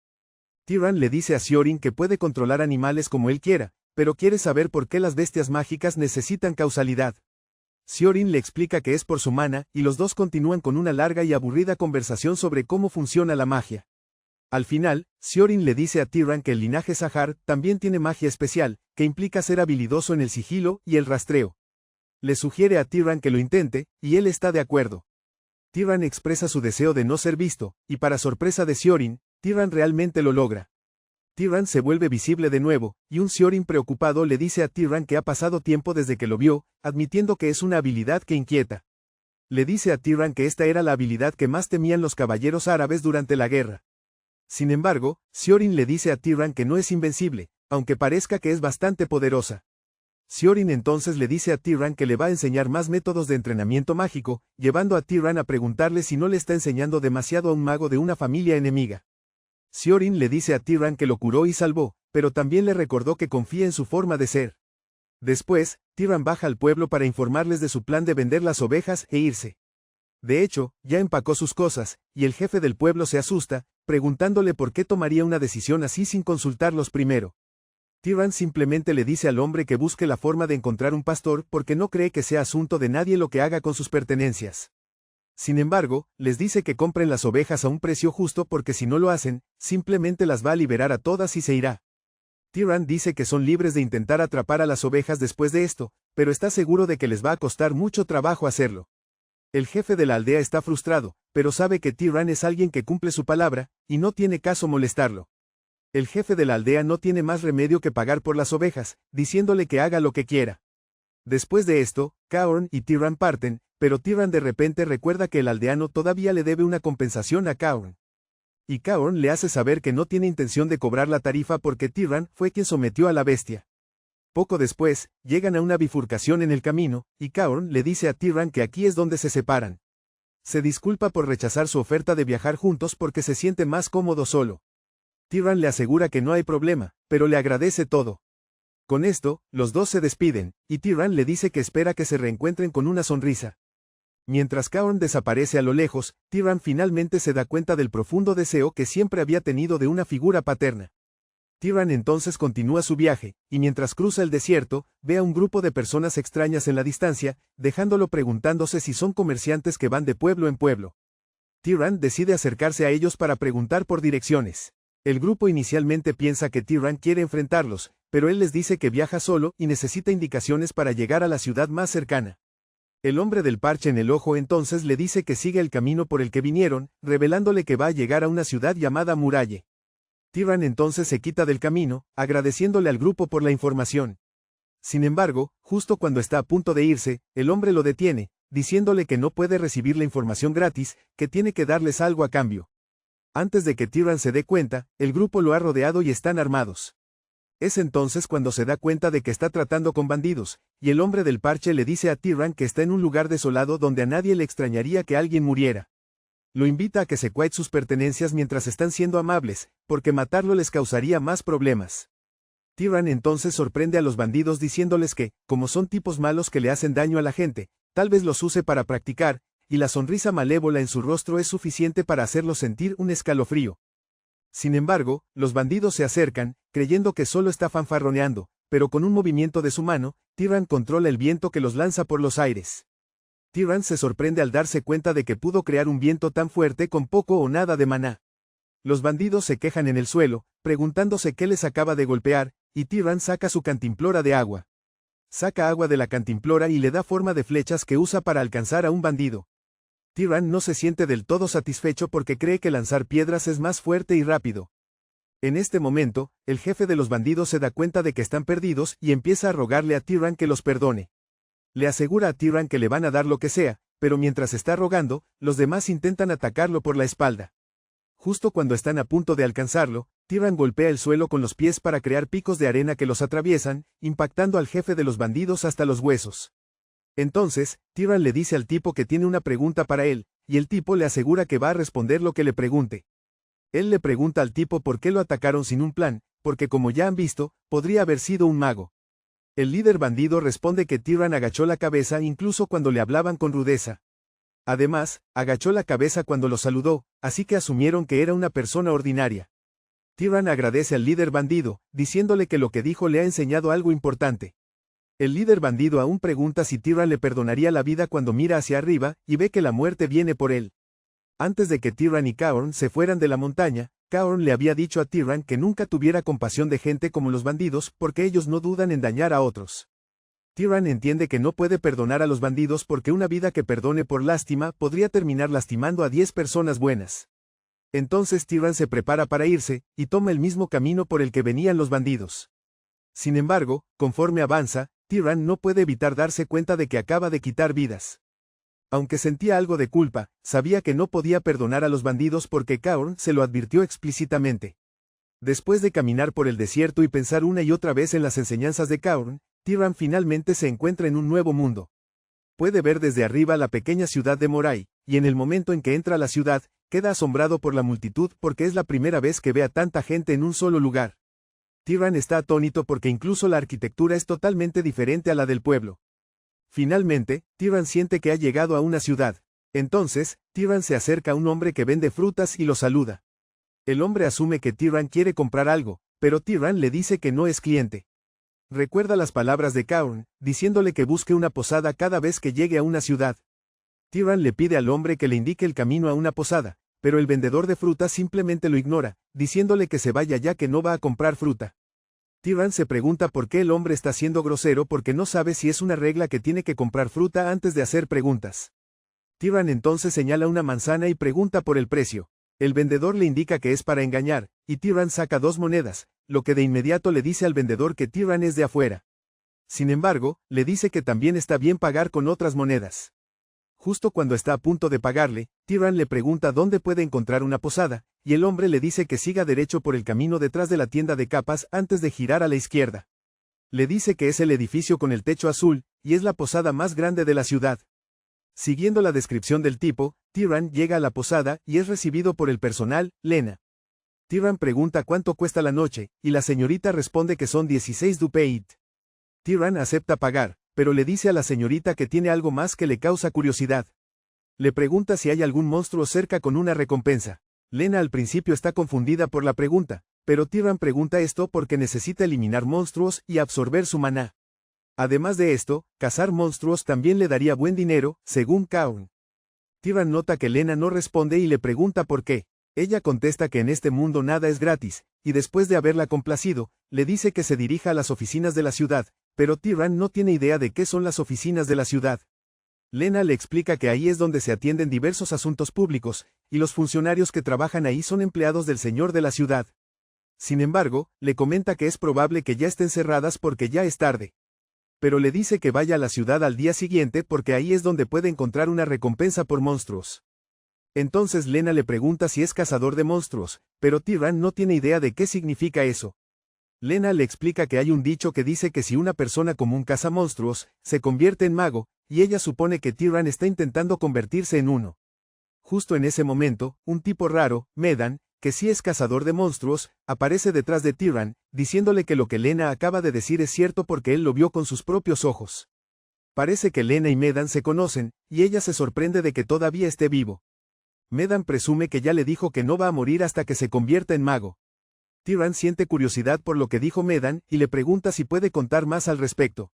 Tyran le dice a Siorin que puede controlar animales como él quiera, pero quiere saber por qué las bestias mágicas necesitan causalidad. Siorin le explica que es por su mana, y los dos continúan con una larga y aburrida conversación sobre cómo funciona la magia. Al final, Siorin le dice a Tyran que el linaje Sahar también tiene magia especial, que implica ser habilidoso en el sigilo y el rastreo. Le sugiere a Tyran que lo intente, y él está de acuerdo. Tyran expresa su deseo de no ser visto, y para sorpresa de Siorin, Tyran realmente lo logra. Tyran se vuelve visible de nuevo, y un Siorin preocupado le dice a Tyran que ha pasado tiempo desde que lo vio, admitiendo que es una habilidad que inquieta. Le dice a Tyran que esta era la habilidad que más temían los caballeros árabes durante la guerra. Sin embargo, Siorin le dice a Tyran que no es invencible, aunque parezca que es bastante poderosa. Siorin entonces le dice a Tyran que le va a enseñar más métodos de entrenamiento mágico, llevando a Tyran a preguntarle si no le está enseñando demasiado a un mago de una familia enemiga. Siorin le dice a Tyran que lo curó y salvó, pero también le recordó que confía en su forma de ser. Después, Tyran baja al pueblo para informarles de su plan de vender las ovejas e irse. De hecho, ya empacó sus cosas, y el jefe del pueblo se asusta, preguntándole por qué tomaría una decisión así sin consultarlos primero. Tyran simplemente le dice al hombre que busque la forma de encontrar un pastor porque no cree que sea asunto de nadie lo que haga con sus pertenencias. Sin embargo, les dice que compren las ovejas a un precio justo porque si no lo hacen, simplemente las va a liberar a todas y se irá. Tyran dice que son libres de intentar atrapar a las ovejas después de esto, pero está seguro de que les va a costar mucho trabajo hacerlo. El jefe de la aldea está frustrado, pero sabe que Tyran es alguien que cumple su palabra, y no tiene caso molestarlo. El jefe de la aldea no tiene más remedio que pagar por las ovejas, diciéndole que haga lo que quiera. Después de esto, Kaorn y Tyran parten, pero Tyran de repente recuerda que el aldeano todavía le debe una compensación a Cahorn. Y Cahorn le hace saber que no tiene intención de cobrar la tarifa porque Tyran fue quien sometió a la bestia. Poco después, llegan a una bifurcación en el camino, y Cahorn le dice a Tyran que aquí es donde se separan. Se disculpa por rechazar su oferta de viajar juntos porque se siente más cómodo solo. Tyran le asegura que no hay problema, pero le agradece todo. Con esto, los dos se despiden, y Tyran le dice que espera que se reencuentren con una sonrisa. Mientras Cahorn desaparece a lo lejos, Tyran finalmente se da cuenta del profundo deseo que siempre había tenido de una figura paterna. Tyran entonces continúa su viaje, y mientras cruza el desierto, ve a un grupo de personas extrañas en la distancia, dejándolo preguntándose si son comerciantes que van de pueblo en pueblo. Tyran decide acercarse a ellos para preguntar por direcciones. El grupo inicialmente piensa que Tyran quiere enfrentarlos, pero él les dice que viaja solo y necesita indicaciones para llegar a la ciudad más cercana. El hombre del parche en el ojo entonces le dice que siga el camino por el que vinieron, revelándole que va a llegar a una ciudad llamada Muralle. Tyran entonces se quita del camino, agradeciéndole al grupo por la información. Sin embargo, justo cuando está a punto de irse, el hombre lo detiene, diciéndole que no puede recibir la información gratis, que tiene que darles algo a cambio. Antes de que Tyran se dé cuenta, el grupo lo ha rodeado y están armados. Es entonces cuando se da cuenta de que está tratando con bandidos, y el hombre del parche le dice a Tyran que está en un lugar desolado donde a nadie le extrañaría que alguien muriera. Lo invita a que se cuide sus pertenencias mientras están siendo amables, porque matarlo les causaría más problemas. Tyran entonces sorprende a los bandidos diciéndoles que, como son tipos malos que le hacen daño a la gente, tal vez los use para practicar, y la sonrisa malévola en su rostro es suficiente para hacerlos sentir un escalofrío. Sin embargo, los bandidos se acercan, creyendo que solo está fanfarroneando, pero con un movimiento de su mano, Tyran controla el viento que los lanza por los aires. Tyran se sorprende al darse cuenta de que pudo crear un viento tan fuerte con poco o nada de maná. Los bandidos se quejan en el suelo, preguntándose qué les acaba de golpear, y Tyran saca su cantimplora de agua. Saca agua de la cantimplora y le da forma de flechas que usa para alcanzar a un bandido. Tyran no se siente del todo satisfecho porque cree que lanzar piedras es más fuerte y rápido. En este momento, el jefe de los bandidos se da cuenta de que están perdidos y empieza a rogarle a Tyran que los perdone. Le asegura a Tyran que le van a dar lo que sea, pero mientras está rogando, los demás intentan atacarlo por la espalda. Justo cuando están a punto de alcanzarlo, Tyran golpea el suelo con los pies para crear picos de arena que los atraviesan, impactando al jefe de los bandidos hasta los huesos. Entonces, Tyran le dice al tipo que tiene una pregunta para él, y el tipo le asegura que va a responder lo que le pregunte. Él le pregunta al tipo por qué lo atacaron sin un plan, porque como ya han visto, podría haber sido un mago. El líder bandido responde que Tyran agachó la cabeza incluso cuando le hablaban con rudeza. Además, agachó la cabeza cuando lo saludó, así que asumieron que era una persona ordinaria. Tyran agradece al líder bandido, diciéndole que lo que dijo le ha enseñado algo importante. El líder bandido aún pregunta si Tyran le perdonaría la vida cuando mira hacia arriba y ve que la muerte viene por él. Antes de que Tyran y Cahorn se fueran de la montaña, Cahorn le había dicho a Tyran que nunca tuviera compasión de gente como los bandidos porque ellos no dudan en dañar a otros. Tyran entiende que no puede perdonar a los bandidos porque una vida que perdone por lástima podría terminar lastimando a 10 personas buenas. Entonces Tyran se prepara para irse, y toma el mismo camino por el que venían los bandidos. Sin embargo, conforme avanza, Tyran no puede evitar darse cuenta de que acaba de quitar vidas. Aunque sentía algo de culpa, sabía que no podía perdonar a los bandidos porque Cahorn se lo advirtió explícitamente. Después de caminar por el desierto y pensar una y otra vez en las enseñanzas de Cahorn, Tyran finalmente se encuentra en un nuevo mundo. Puede ver desde arriba la pequeña ciudad de Moray, y en el momento en que entra a la ciudad, queda asombrado por la multitud porque es la primera vez que ve a tanta gente en un solo lugar. Tyran está atónito porque incluso la arquitectura es totalmente diferente a la del pueblo. Finalmente, Tyran siente que ha llegado a una ciudad. Entonces, Tyran se acerca a un hombre que vende frutas y lo saluda. El hombre asume que Tyran quiere comprar algo, pero Tyran le dice que no es cliente. Recuerda las palabras de Cahorn, diciéndole que busque una posada cada vez que llegue a una ciudad. Tyran le pide al hombre que le indique el camino a una posada, pero el vendedor de frutas simplemente lo ignora, diciéndole que se vaya ya que no va a comprar fruta. Tyran se pregunta por qué el hombre está siendo grosero porque no sabe si es una regla que tiene que comprar fruta antes de hacer preguntas. Tyran entonces señala una manzana y pregunta por el precio. El vendedor le indica que es para engañar, y Tyran saca 2 monedas, lo que de inmediato le dice al vendedor que Tyran es de afuera. Sin embargo, le dice que también está bien pagar con otras monedas. Justo cuando está a punto de pagarle, Tyran le pregunta dónde puede encontrar una posada, y el hombre le dice que siga derecho por el camino detrás de la tienda de capas antes de girar a la izquierda. Le dice que es el edificio con el techo azul, y es la posada más grande de la ciudad. Siguiendo la descripción del tipo, Tyran llega a la posada y es recibido por el personal, Lena. Tyran pregunta cuánto cuesta la noche, y la señorita responde que son 16 dupeit. Tyran acepta pagar, pero le dice a la señorita que tiene algo más que le causa curiosidad. Le pregunta si hay algún monstruo cerca con una recompensa. Lena al principio está confundida por la pregunta, pero Tyran pregunta esto porque necesita eliminar monstruos y absorber su maná. Además de esto, cazar monstruos también le daría buen dinero, según Kaun. Tyran nota que Lena no responde y le pregunta por qué. Ella contesta que en este mundo nada es gratis, y después de haberla complacido, le dice que se dirija a las oficinas de la ciudad, pero Tyran no tiene idea de qué son las oficinas de la ciudad. Lena le explica que ahí es donde se atienden diversos asuntos públicos, y los funcionarios que trabajan ahí son empleados del señor de la ciudad. Sin embargo, le comenta que es probable que ya estén cerradas porque ya es tarde. Pero le dice que vaya a la ciudad al día siguiente porque ahí es donde puede encontrar una recompensa por monstruos. Entonces Lena le pregunta si es cazador de monstruos, pero Tyran no tiene idea de qué significa eso. Lena le explica que hay un dicho que dice que si una persona común caza monstruos, se convierte en mago, y ella supone que Tyran está intentando convertirse en uno. Justo en ese momento, un tipo raro, Medan, que sí es cazador de monstruos, aparece detrás de Tyran, diciéndole que lo que Lena acaba de decir es cierto porque él lo vio con sus propios ojos. Parece que Lena y Medan se conocen, y ella se sorprende de que todavía esté vivo. Medan presume que ya le dijo que no va a morir hasta que se convierta en mago. Tyran siente curiosidad por lo que dijo Medan y le pregunta si puede contar más al respecto.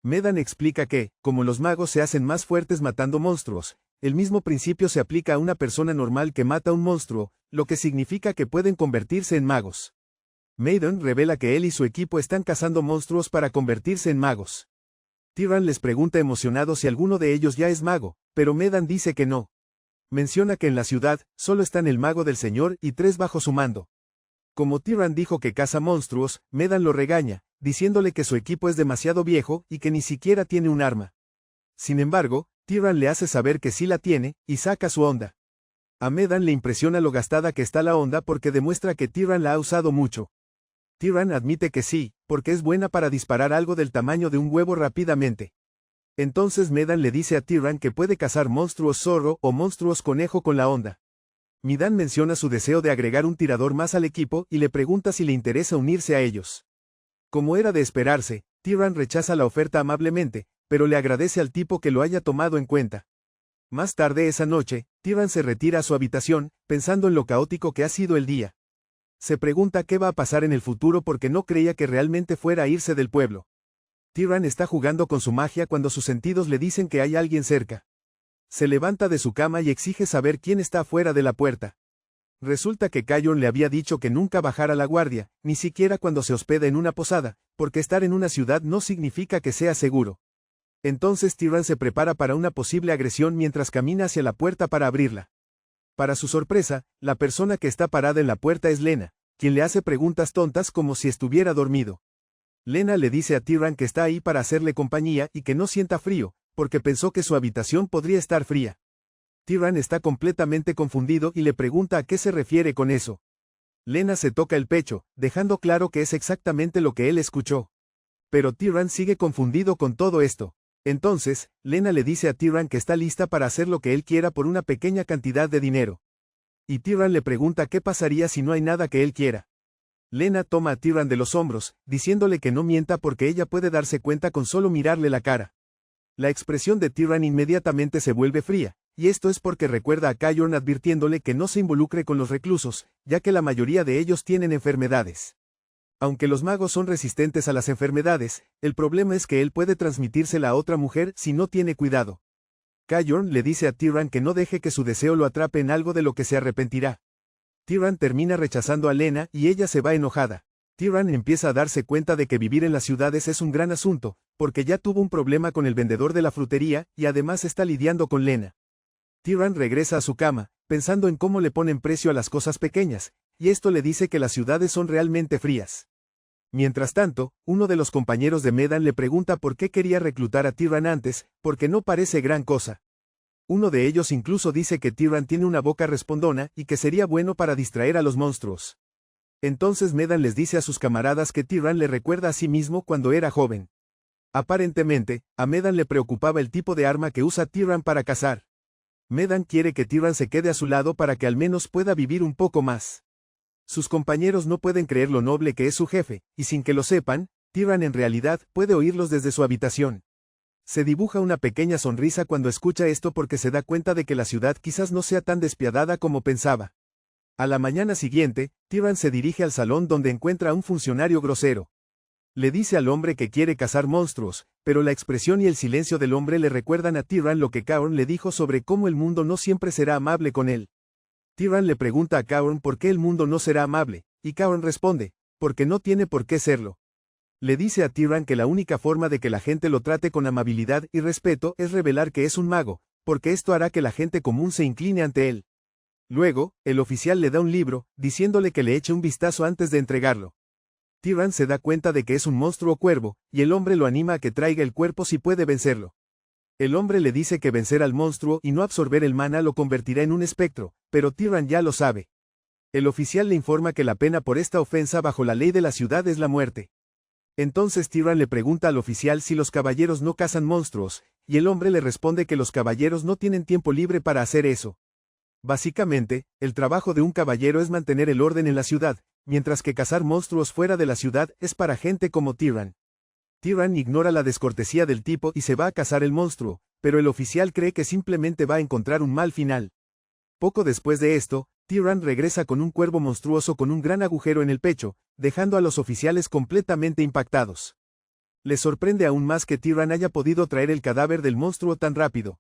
Medan explica que, como los magos se hacen más fuertes matando monstruos, el mismo principio se aplica a una persona normal que mata un monstruo, lo que significa que pueden convertirse en magos. Medan revela que él y su equipo están cazando monstruos para convertirse en magos. Tyran les pregunta emocionado si alguno de ellos ya es mago, pero Medan dice que no. Menciona que en la ciudad, solo están el mago del señor y 3 bajo su mando. Como Tyran dijo que caza monstruos, Medan lo regaña, diciéndole que su equipo es demasiado viejo y que ni siquiera tiene un arma. Sin embargo, Tyran le hace saber que sí la tiene, y saca su honda. A Medan le impresiona lo gastada que está la honda porque demuestra que Tyran la ha usado mucho. Tyran admite que sí, porque es buena para disparar algo del tamaño de un huevo rápidamente. Entonces Medan le dice a Tyran que puede cazar monstruos zorro o monstruos conejo con la honda. Medan menciona su deseo de agregar un tirador más al equipo y le pregunta si le interesa unirse a ellos. Como era de esperarse, Tyran rechaza la oferta amablemente, pero le agradece al tipo que lo haya tomado en cuenta. Más tarde esa noche, Tyran se retira a su habitación, pensando en lo caótico que ha sido el día. Se pregunta qué va a pasar en el futuro porque no creía que realmente fuera a irse del pueblo. Tyran está jugando con su magia cuando sus sentidos le dicen que hay alguien cerca. Se levanta de su cama y exige saber quién está afuera de la puerta. Resulta que Kayon le había dicho que nunca bajara la guardia, ni siquiera cuando se hospeda en una posada, porque estar en una ciudad no significa que sea seguro. Entonces Tyran se prepara para una posible agresión mientras camina hacia la puerta para abrirla. Para su sorpresa, la persona que está parada en la puerta es Lena, quien le hace preguntas tontas como si estuviera dormido. Lena le dice a Tyran que está ahí para hacerle compañía y que no sienta frío, porque pensó que su habitación podría estar fría. Tyran está completamente confundido y le pregunta a qué se refiere con eso. Lena se toca el pecho, dejando claro que es exactamente lo que él escuchó. Pero Tyran sigue confundido con todo esto. Entonces, Lena le dice a Tyran que está lista para hacer lo que él quiera por una pequeña cantidad de dinero. Y Tyran le pregunta qué pasaría si no hay nada que él quiera. Lena toma a Tyran de los hombros, diciéndole que no mienta porque ella puede darse cuenta con solo mirarle la cara. La expresión de Tyran inmediatamente se vuelve fría, y esto es porque recuerda a Kayon advirtiéndole que no se involucre con los reclusos, ya que la mayoría de ellos tienen enfermedades. Aunque los magos son resistentes a las enfermedades, el problema es que él puede transmitírsela a otra mujer si no tiene cuidado. Kayon le dice a Tyran que no deje que su deseo lo atrape en algo de lo que se arrepentirá. Tyran termina rechazando a Lena y ella se va enojada. Tyran empieza a darse cuenta de que vivir en las ciudades es un gran asunto, porque ya tuvo un problema con el vendedor de la frutería y además está lidiando con Lena. Tyran regresa a su cama, pensando en cómo le ponen precio a las cosas pequeñas, y esto le dice que las ciudades son realmente frías. Mientras tanto, uno de los compañeros de Medan le pregunta por qué quería reclutar a Tyran antes, porque no parece gran cosa. Uno de ellos incluso dice que Tyran tiene una boca respondona y que sería bueno para distraer a los monstruos. Entonces Medan les dice a sus camaradas que Tyran le recuerda a sí mismo cuando era joven. Aparentemente, a Medan le preocupaba el tipo de arma que usa Tyran para cazar. Medan quiere que Tyran se quede a su lado para que al menos pueda vivir un poco más. Sus compañeros no pueden creer lo noble que es su jefe, y sin que lo sepan, Tyran en realidad puede oírlos desde su habitación. Se dibuja una pequeña sonrisa cuando escucha esto porque se da cuenta de que la ciudad quizás no sea tan despiadada como pensaba. A la mañana siguiente, Tyran se dirige al salón donde encuentra a un funcionario grosero. Le dice al hombre que quiere cazar monstruos, pero la expresión y el silencio del hombre le recuerdan a Tyran lo que Kaorn le dijo sobre cómo el mundo no siempre será amable con él. Tyran le pregunta a Kaorn por qué el mundo no será amable, y Kaorn responde, porque no tiene por qué serlo. Le dice a Tyran que la única forma de que la gente lo trate con amabilidad y respeto es revelar que es un mago, porque esto hará que la gente común se incline ante él. Luego, el oficial le da un libro, diciéndole que le eche un vistazo antes de entregarlo. Tyran se da cuenta de que es un monstruo cuervo, y el hombre lo anima a que traiga el cuerpo si puede vencerlo. El hombre le dice que vencer al monstruo y no absorber el mana lo convertirá en un espectro, pero Tyran ya lo sabe. El oficial le informa que la pena por esta ofensa bajo la ley de la ciudad es la muerte. Entonces Tyran le pregunta al oficial si los caballeros no cazan monstruos, y el hombre le responde que los caballeros no tienen tiempo libre para hacer eso. Básicamente, el trabajo de un caballero es mantener el orden en la ciudad, mientras que cazar monstruos fuera de la ciudad es para gente como Tyran. Tyran ignora la descortesía del tipo y se va a cazar el monstruo, pero el oficial cree que simplemente va a encontrar un mal final. Poco después de esto, Tyran regresa con un cuervo monstruoso con un gran agujero en el pecho, dejando a los oficiales completamente impactados. Les sorprende aún más que Tyran haya podido traer el cadáver del monstruo tan rápido.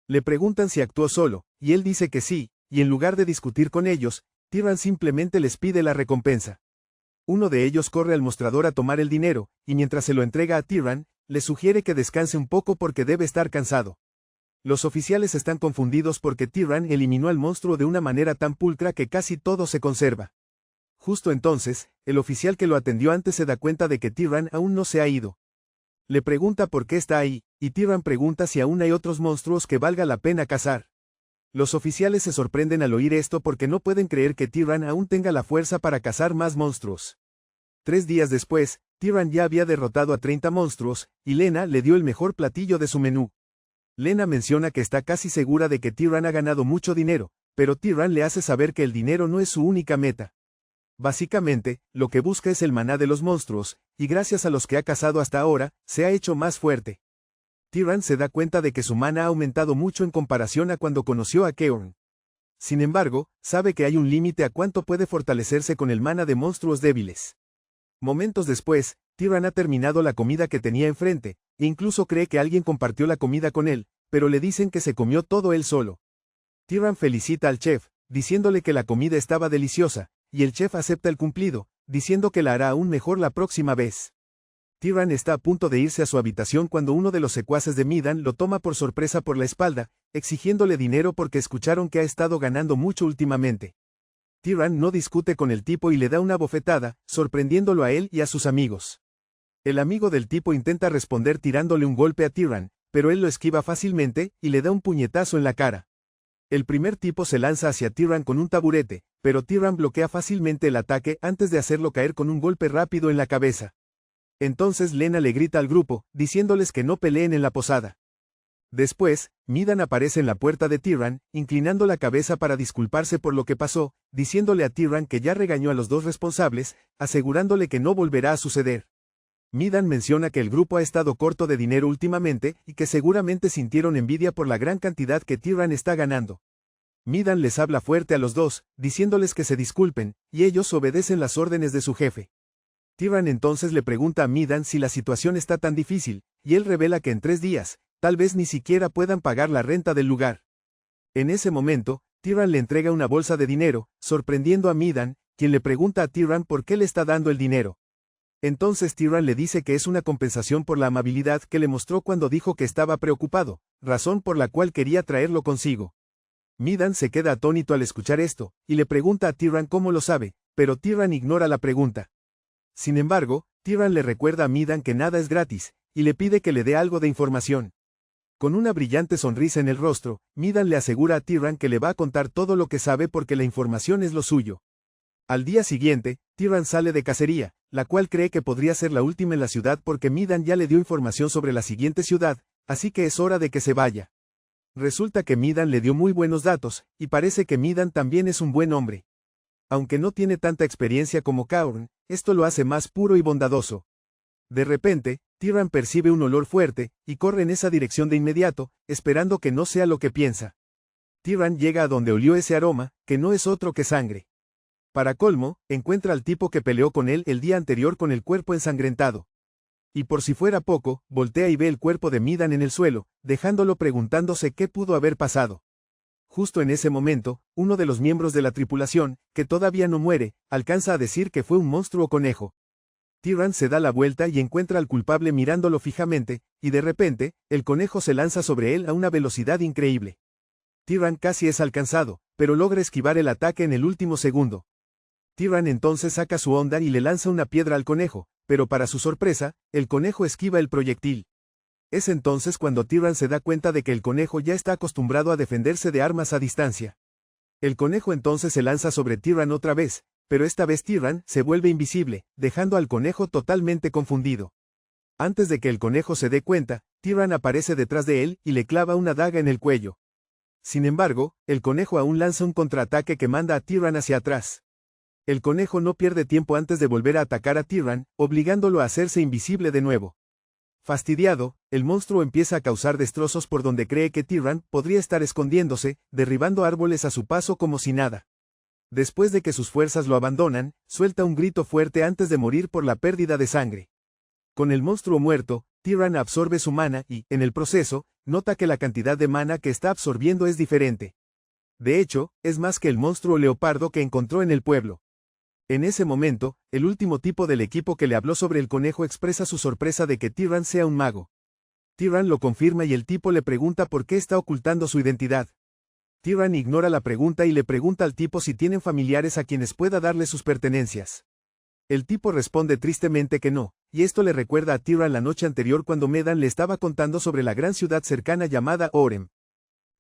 Le preguntan si actuó solo, y él dice que sí, y en lugar de discutir con ellos, Tyran simplemente les pide la recompensa. Uno de ellos corre al mostrador a tomar el dinero, y mientras se lo entrega a Tyran, le sugiere que descanse un poco porque debe estar cansado. Los oficiales están confundidos porque Tyran eliminó al monstruo de una manera tan pulcra que casi todo se conserva. Justo entonces, el oficial que lo atendió antes se da cuenta de que Tyran aún no se ha ido. Le pregunta por qué está ahí, y Tyran pregunta si aún hay otros monstruos que valga la pena cazar. Los oficiales se sorprenden al oír esto porque no pueden creer que Tyran aún tenga la fuerza para cazar más monstruos. 3 días después, Tyran ya había derrotado a 30 monstruos, y Lena le dio el mejor platillo de su menú. Lena menciona que está casi segura de que Tyran ha ganado mucho dinero, pero Tyran le hace saber que el dinero no es su única meta. Básicamente, lo que busca es el maná de los monstruos, y gracias a los que ha cazado hasta ahora, se ha hecho más fuerte. Tyran se da cuenta de que su mana ha aumentado mucho en comparación a cuando conoció a Kaorn. Sin embargo, sabe que hay un límite a cuánto puede fortalecerse con el mana de monstruos débiles. Momentos después, Tyran ha terminado la comida que tenía enfrente, e incluso cree que alguien compartió la comida con él, pero le dicen que se comió todo él solo. Tyran felicita al chef, diciéndole que la comida estaba deliciosa, y el chef acepta el cumplido, diciendo que la hará aún mejor la próxima vez. Tyran está a punto de irse a su habitación cuando uno de los secuaces de Medan lo toma por sorpresa por la espalda, exigiéndole dinero porque escucharon que ha estado ganando mucho últimamente. Tyran no discute con el tipo y le da una bofetada, sorprendiéndolo a él y a sus amigos. El amigo del tipo intenta responder tirándole un golpe a Tyran, pero él lo esquiva fácilmente y le da un puñetazo en la cara. El primer tipo se lanza hacia Tyran con un taburete, pero Tyran bloquea fácilmente el ataque antes de hacerlo caer con un golpe rápido en la cabeza. Entonces Lena le grita al grupo, diciéndoles que no peleen en la posada. Después, Medan aparece en la puerta de Tyran, inclinando la cabeza para disculparse por lo que pasó, diciéndole a Tyran que ya regañó a los dos responsables, asegurándole que no volverá a suceder. Medan menciona que el grupo ha estado corto de dinero últimamente y que seguramente sintieron envidia por la gran cantidad que Tyran está ganando. Medan les habla fuerte a los dos, diciéndoles que se disculpen, y ellos obedecen las órdenes de su jefe. Tyran entonces le pregunta a Medan si la situación está tan difícil, y él revela que en 3 días, tal vez ni siquiera puedan pagar la renta del lugar. En ese momento, Tyran le entrega una bolsa de dinero, sorprendiendo a Medan, quien le pregunta a Tyran por qué le está dando el dinero. Entonces Tyran le dice que es una compensación por la amabilidad que le mostró cuando dijo que estaba preocupado, razón por la cual quería traerlo consigo. Medan se queda atónito al escuchar esto, y le pregunta a Tyran cómo lo sabe, pero Tyran ignora la pregunta. Sin embargo, Tyran le recuerda a Medan que nada es gratis, y le pide que le dé algo de información. Con una brillante sonrisa en el rostro, Midan le asegura a Tyran que le va a contar todo lo que sabe porque la información es lo suyo. Al día siguiente, Tyran sale de cacería, la cual cree que podría ser la última en la ciudad porque Midan ya le dio información sobre la siguiente ciudad, así que es hora de que se vaya. Resulta que Midan le dio muy buenos datos, y parece que Midan también es un buen hombre. Aunque no tiene tanta experiencia como Kaorn, esto lo hace más puro y bondadoso. De repente, Tyran percibe un olor fuerte, y corre en esa dirección de inmediato, esperando que no sea lo que piensa. Tyran llega a donde olió ese aroma, que no es otro que sangre. Para colmo, encuentra al tipo que peleó con él el día anterior con el cuerpo ensangrentado. Y por si fuera poco, voltea y ve el cuerpo de Midan en el suelo, dejándolo preguntándose qué pudo haber pasado. Justo en ese momento, uno de los miembros de la tripulación, que todavía no muere, alcanza a decir que fue un monstruo conejo. Tyran se da la vuelta y encuentra al culpable mirándolo fijamente, y de repente, el conejo se lanza sobre él a una velocidad increíble. Tyran casi es alcanzado, pero logra esquivar el ataque en el último segundo. Tyran entonces saca su honda y le lanza una piedra al conejo, pero para su sorpresa, el conejo esquiva el proyectil. Es entonces cuando Tyran se da cuenta de que el conejo ya está acostumbrado a defenderse de armas a distancia. El conejo entonces se lanza sobre Tyran otra vez, pero esta vez Tyran se vuelve invisible, dejando al conejo totalmente confundido. Antes de que el conejo se dé cuenta, Tyran aparece detrás de él y le clava una daga en el cuello. Sin embargo, el conejo aún lanza un contraataque que manda a Tyran hacia atrás. El conejo no pierde tiempo antes de volver a atacar a Tyran, obligándolo a hacerse invisible de nuevo. Fastidiado, el monstruo empieza a causar destrozos por donde cree que Tyran podría estar escondiéndose, derribando árboles a su paso como si nada. Después de que sus fuerzas lo abandonan, suelta un grito fuerte antes de morir por la pérdida de sangre. Con el monstruo muerto, Tyran absorbe su mana y, en el proceso, nota que la cantidad de mana que está absorbiendo es diferente. De hecho, es más que el monstruo leopardo que encontró en el pueblo. En ese momento, el último tipo del equipo que le habló sobre el conejo expresa su sorpresa de que Tyran sea un mago. Tyran lo confirma y el tipo le pregunta por qué está ocultando su identidad. Tyran ignora la pregunta y le pregunta al tipo si tienen familiares a quienes pueda darle sus pertenencias. El tipo responde tristemente que no, y esto le recuerda a Tyran la noche anterior cuando Medan le estaba contando sobre la gran ciudad cercana llamada Orem.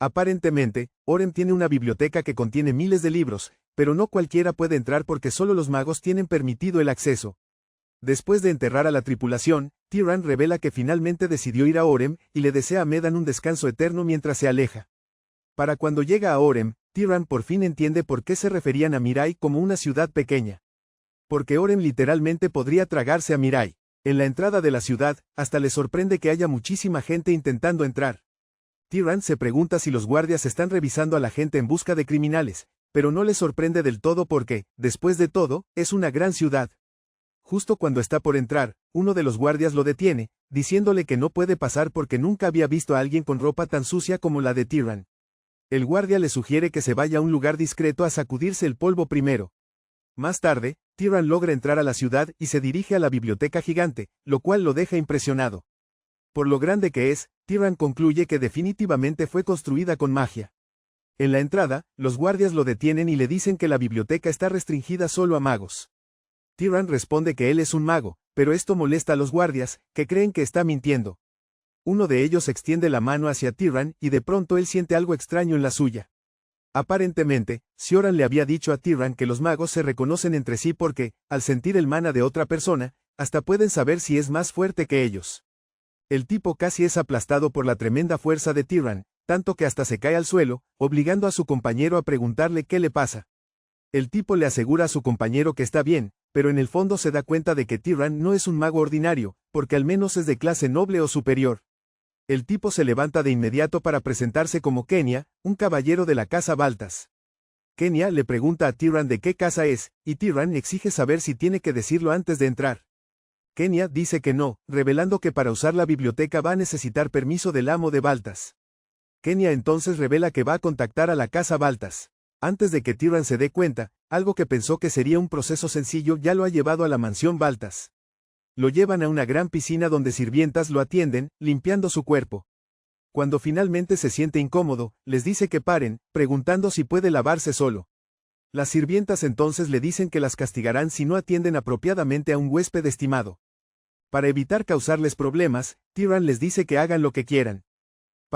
Aparentemente, Orem tiene una biblioteca que contiene miles de libros, pero no cualquiera puede entrar porque solo los magos tienen permitido el acceso. Después de enterrar a la tripulación, Tyran revela que finalmente decidió ir a Orem y le desea a Medan un descanso eterno mientras se aleja. Para cuando llega a Orem, Tyran por fin entiende por qué se referían a Mirai como una ciudad pequeña. Porque Orem literalmente podría tragarse a Mirai. En la entrada de la ciudad, hasta le sorprende que haya muchísima gente intentando entrar. Tyran se pregunta si los guardias están revisando a la gente en busca de criminales, pero no le sorprende del todo porque, después de todo, es una gran ciudad. Justo cuando está por entrar, uno de los guardias lo detiene, diciéndole que no puede pasar porque nunca había visto a alguien con ropa tan sucia como la de Tyran. El guardia le sugiere que se vaya a un lugar discreto a sacudirse el polvo primero. Más tarde, Tyran logra entrar a la ciudad y se dirige a la biblioteca gigante, lo cual lo deja impresionado. Por lo grande que es, Tyran concluye que definitivamente fue construida con magia. En la entrada, los guardias lo detienen y le dicen que la biblioteca está restringida solo a magos. Tyran responde que él es un mago, pero esto molesta a los guardias, que creen que está mintiendo. Uno de ellos extiende la mano hacia Tyran y de pronto él siente algo extraño en la suya. Aparentemente, Sioran le había dicho a Tyran que los magos se reconocen entre sí porque, al sentir el mana de otra persona, hasta pueden saber si es más fuerte que ellos. El tipo casi es aplastado por la tremenda fuerza de Tyran, tanto que hasta se cae al suelo, obligando a su compañero a preguntarle qué le pasa. El tipo le asegura a su compañero que está bien, pero en el fondo se da cuenta de que Tyran no es un mago ordinario, porque al menos es de clase noble o superior. El tipo se levanta de inmediato para presentarse como Kenia, un caballero de la casa Baltas. Kenia le pregunta a Tyran de qué casa es, y Tyran exige saber si tiene que decirlo antes de entrar. Kenia dice que no, revelando que para usar la biblioteca va a necesitar permiso del amo de Baltas. Kenia entonces revela que va a contactar a la casa Baltas. Antes de que Tyran se dé cuenta, algo que pensó que sería un proceso sencillo ya lo ha llevado a la mansión Baltas. Lo llevan a una gran piscina donde sirvientas lo atienden, limpiando su cuerpo. Cuando finalmente se siente incómodo, les dice que paren, preguntando si puede lavarse solo. Las sirvientas entonces le dicen que las castigarán si no atienden apropiadamente a un huésped estimado. Para evitar causarles problemas, Tyran les dice que hagan lo que quieran.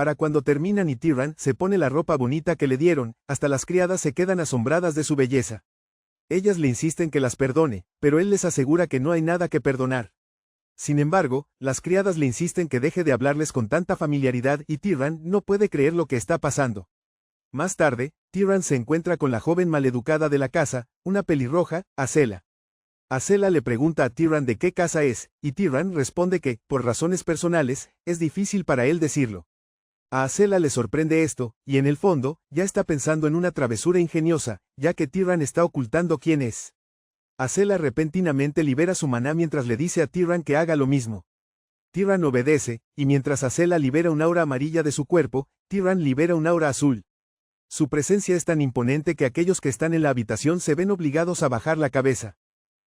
Para cuando terminan y Tyran se pone la ropa bonita que le dieron, hasta las criadas se quedan asombradas de su belleza. Ellas le insisten que las perdone, pero él les asegura que no hay nada que perdonar. Sin embargo, las criadas le insisten que deje de hablarles con tanta familiaridad y Tyran no puede creer lo que está pasando. Más tarde, Tyran se encuentra con la joven maleducada de la casa, una pelirroja, Acela. Acela le pregunta a Tyran de qué casa es, y Tyran responde que, por razones personales, es difícil para él decirlo. A Acela le sorprende esto, y en el fondo, ya está pensando en una travesura ingeniosa, ya que Tyran está ocultando quién es. Acela repentinamente libera su maná mientras le dice a Tyran que haga lo mismo. Tyran obedece, y mientras Acela libera un aura amarilla de su cuerpo, Tyran libera un aura azul. Su presencia es tan imponente que aquellos que están en la habitación se ven obligados a bajar la cabeza.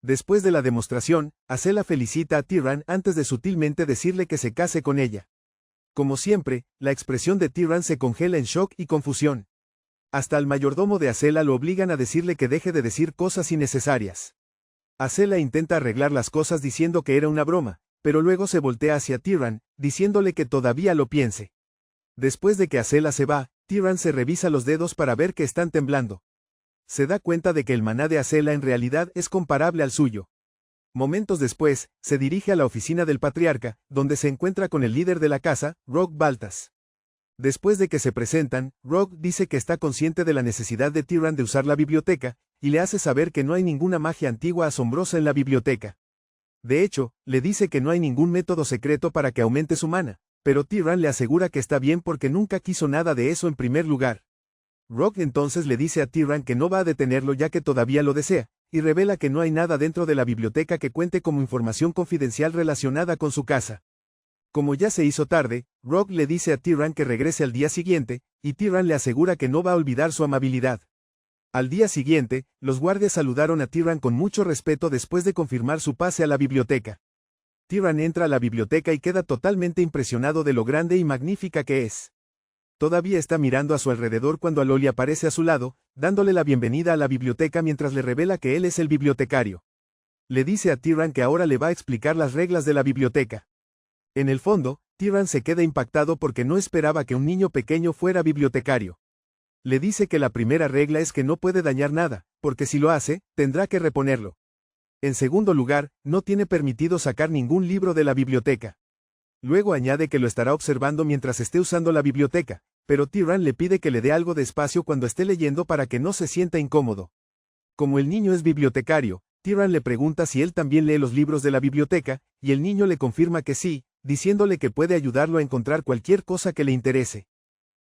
Después de la demostración, Acela felicita a Tyran antes de sutilmente decirle que se case con ella. Como siempre, la expresión de Tyran se congela en shock y confusión. Hasta al mayordomo de Acela lo obligan a decirle que deje de decir cosas innecesarias. Acela intenta arreglar las cosas diciendo que era una broma, pero luego se voltea hacia Tyran, diciéndole que todavía lo piense. Después de que Acela se va, Tyran se revisa los dedos para ver que están temblando. Se da cuenta de que el maná de Acela en realidad es comparable al suyo. Momentos después, se dirige a la oficina del patriarca, donde se encuentra con el líder de la casa, Rogue Baltas. Después de que se presentan, Rogue dice que está consciente de la necesidad de Tyran de usar la biblioteca, y le hace saber que no hay ninguna magia antigua asombrosa en la biblioteca. De hecho, le dice que no hay ningún método secreto para que aumente su mana, pero Tyran le asegura que está bien porque nunca quiso nada de eso en primer lugar. Rogue entonces le dice a Tyran que no va a detenerlo ya que todavía lo desea, y revela que no hay nada dentro de la biblioteca que cuente como información confidencial relacionada con su casa. Como ya se hizo tarde, Rogue le dice a Tyran que regrese al día siguiente, y Tyran le asegura que no va a olvidar su amabilidad. Al día siguiente, los guardias saludaron a Tyran con mucho respeto después de confirmar su pase a la biblioteca. Tyran entra a la biblioteca y queda totalmente impresionado de lo grande y magnífica que es. Todavía está mirando a su alrededor cuando Aloy aparece a su lado, dándole la bienvenida a la biblioteca mientras le revela que él es el bibliotecario. Le dice a Tyran que ahora le va a explicar las reglas de la biblioteca. En el fondo, Tyran se queda impactado porque no esperaba que un niño pequeño fuera bibliotecario. Le dice que la primera regla es que no puede dañar nada, porque si lo hace, tendrá que reponerlo. En segundo lugar, no tiene permitido sacar ningún libro de la biblioteca. Luego añade que lo estará observando mientras esté usando la biblioteca, pero Tyran le pide que le dé algo de espacio cuando esté leyendo para que no se sienta incómodo. Como el niño es bibliotecario, Tyran le pregunta si él también lee los libros de la biblioteca, y el niño le confirma que sí, diciéndole que puede ayudarlo a encontrar cualquier cosa que le interese.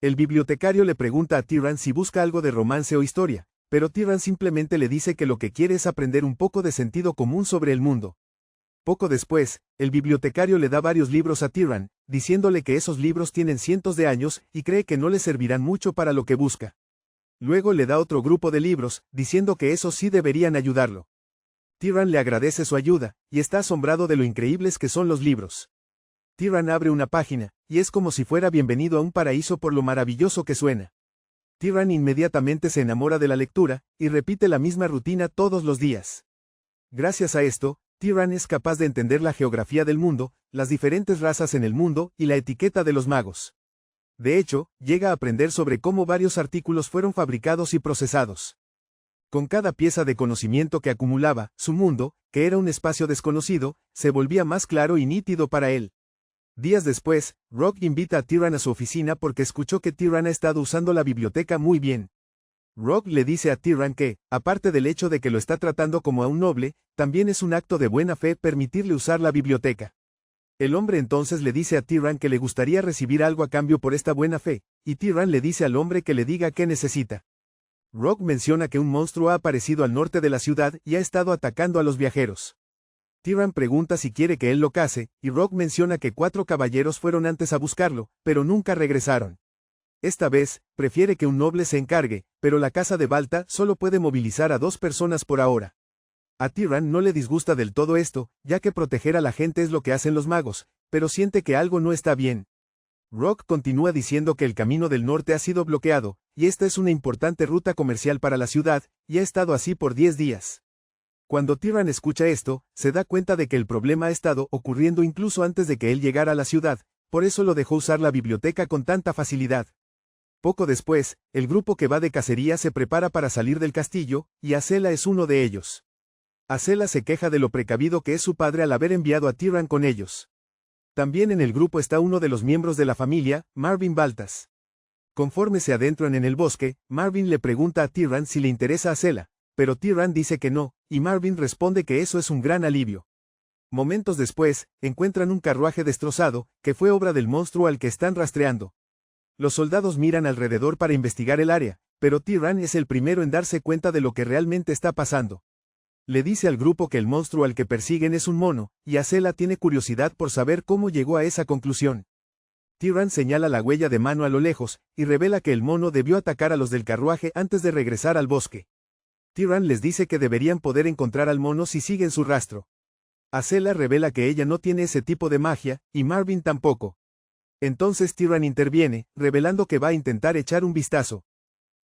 El bibliotecario le pregunta a Tyran si busca algo de romance o historia, pero Tyran simplemente le dice que lo que quiere es aprender un poco de sentido común sobre el mundo. Poco después, el bibliotecario le da varios libros a Tyran, diciéndole que esos libros tienen cientos de años y cree que no le servirán mucho para lo que busca. Luego le da otro grupo de libros, diciendo que esos sí deberían ayudarlo. Tyran le agradece su ayuda, y está asombrado de lo increíbles que son los libros. Tyran abre una página, y es como si fuera bienvenido a un paraíso por lo maravilloso que suena. Tyran inmediatamente se enamora de la lectura, y repite la misma rutina todos los días. Gracias a esto, Tyran es capaz de entender la geografía del mundo, las diferentes razas en el mundo y la etiqueta de los magos. De hecho, llega a aprender sobre cómo varios artículos fueron fabricados y procesados. Con cada pieza de conocimiento que acumulaba, su mundo, que era un espacio desconocido, se volvía más claro y nítido para él. Días después, Rogue invita a Tyran a su oficina porque escuchó que Tyran ha estado usando la biblioteca muy bien. Rogue le dice a Tyran que, aparte del hecho de que lo está tratando como a un noble, también es un acto de buena fe permitirle usar la biblioteca. El hombre entonces le dice a Tyran que le gustaría recibir algo a cambio por esta buena fe, y Tyran le dice al hombre que le diga qué necesita. Rogue menciona que un monstruo ha aparecido al norte de la ciudad y ha estado atacando a los viajeros. Tyran pregunta si quiere que él lo case, y Rogue menciona que 4 caballeros fueron antes a buscarlo, pero nunca regresaron. Esta vez, prefiere que un noble se encargue, pero la casa de Balta solo puede movilizar a 2 personas por ahora. A Tyran no le disgusta del todo esto, ya que proteger a la gente es lo que hacen los magos, pero siente que algo no está bien. Rogue continúa diciendo que el camino del norte ha sido bloqueado, y esta es una importante ruta comercial para la ciudad, y ha estado así por 10 días. Cuando Tyran escucha esto, se da cuenta de que el problema ha estado ocurriendo incluso antes de que él llegara a la ciudad, por eso lo dejó usar la biblioteca con tanta facilidad. Poco después, el grupo que va de cacería se prepara para salir del castillo, y Acela es uno de ellos. Acela se queja de lo precavido que es su padre al haber enviado a Tyran con ellos. También en el grupo está uno de los miembros de la familia, Marvin Baltas. Conforme se adentran en el bosque, Marvin le pregunta a Tyran si le interesa Acela, pero Tyran dice que no, y Marvin responde que eso es un gran alivio. Momentos después, encuentran un carruaje destrozado, que fue obra del monstruo al que están rastreando. Los soldados miran alrededor para investigar el área, pero Tyran es el primero en darse cuenta de lo que realmente está pasando. Le dice al grupo que el monstruo al que persiguen es un mono, y Acela tiene curiosidad por saber cómo llegó a esa conclusión. Tyran señala la huella de mano a lo lejos, y revela que el mono debió atacar a los del carruaje antes de regresar al bosque. Tyran les dice que deberían poder encontrar al mono si siguen su rastro. Acela revela que ella no tiene ese tipo de magia, y Marvin tampoco. Entonces Tyran interviene, revelando que va a intentar echar un vistazo.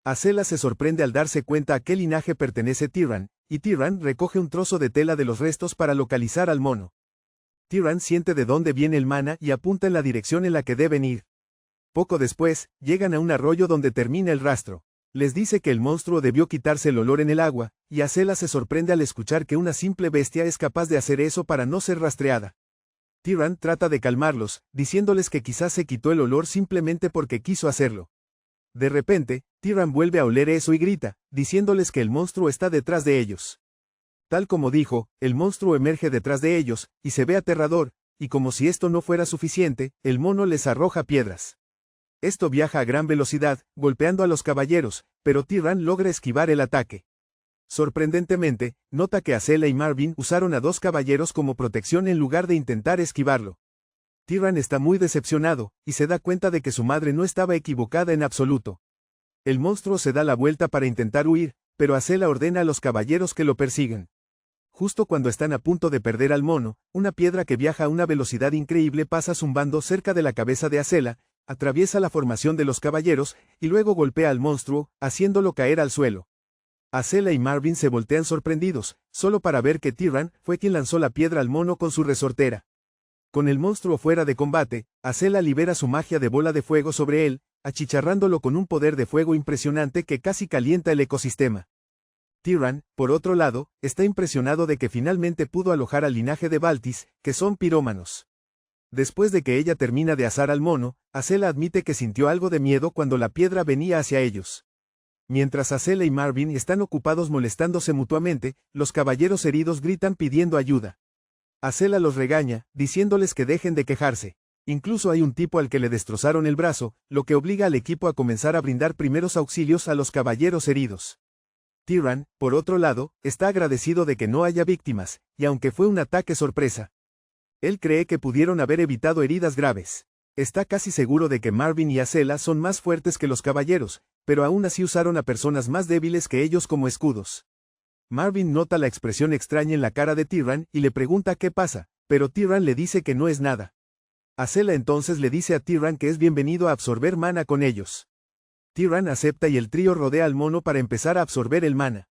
Acela se sorprende al darse cuenta a qué linaje pertenece Tyran, y Tyran recoge un trozo de tela de los restos para localizar al mono. Tyran siente de dónde viene el mana y apunta en la dirección en la que deben ir. Poco después, llegan a un arroyo donde termina el rastro. Les dice que el monstruo debió quitarse el olor en el agua, y Acela se sorprende al escuchar que una simple bestia es capaz de hacer eso para no ser rastreada. Tyran trata de calmarlos, diciéndoles que quizás se quitó el olor simplemente porque quiso hacerlo. De repente, Tyran vuelve a oler eso y grita, diciéndoles que el monstruo está detrás de ellos. Tal como dijo, el monstruo emerge detrás de ellos, y se ve aterrador, y como si esto no fuera suficiente, el mono les arroja piedras. Esto viaja a gran velocidad, golpeando a los caballeros, pero Tyran logra esquivar el ataque. Sorprendentemente, nota que Acela y Marvin usaron a 2 caballeros como protección en lugar de intentar esquivarlo. Tyran está muy decepcionado, y se da cuenta de que su madre no estaba equivocada en absoluto. El monstruo se da la vuelta para intentar huir, pero Acela ordena a los caballeros que lo persigan. Justo cuando están a punto de perder al mono, una piedra que viaja a una velocidad increíble pasa zumbando cerca de la cabeza de Acela, atraviesa la formación de los caballeros, y luego golpea al monstruo, haciéndolo caer al suelo. Acela y Marvin se voltean sorprendidos, solo para ver que Tyran fue quien lanzó la piedra al mono con su resortera. Con el monstruo fuera de combate, Acela libera su magia de bola de fuego sobre él, achicharrándolo con un poder de fuego impresionante que casi calienta el ecosistema. Tyran, por otro lado, está impresionado de que finalmente pudo alojar al linaje de Baltis, que son pirómanos. Después de que ella termina de asar al mono, Acela admite que sintió algo de miedo cuando la piedra venía hacia ellos. Mientras Acela y Marvin están ocupados molestándose mutuamente, los caballeros heridos gritan pidiendo ayuda. Acela los regaña, diciéndoles que dejen de quejarse. Incluso hay un tipo al que le destrozaron el brazo, lo que obliga al equipo a comenzar a brindar primeros auxilios a los caballeros heridos. Tyran, por otro lado, está agradecido de que no haya víctimas, y aunque fue un ataque sorpresa, él cree que pudieron haber evitado heridas graves. Está casi seguro de que Marvin y Acela son más fuertes que los caballeros, pero aún así usaron a personas más débiles que ellos como escudos. Marvin nota la expresión extraña en la cara de Tyran y le pregunta qué pasa, pero Tyran le dice que no es nada. Acela entonces le dice a Tyran que es bienvenido a absorber mana con ellos. Tyran acepta y el trío rodea al mono para empezar a absorber el mana.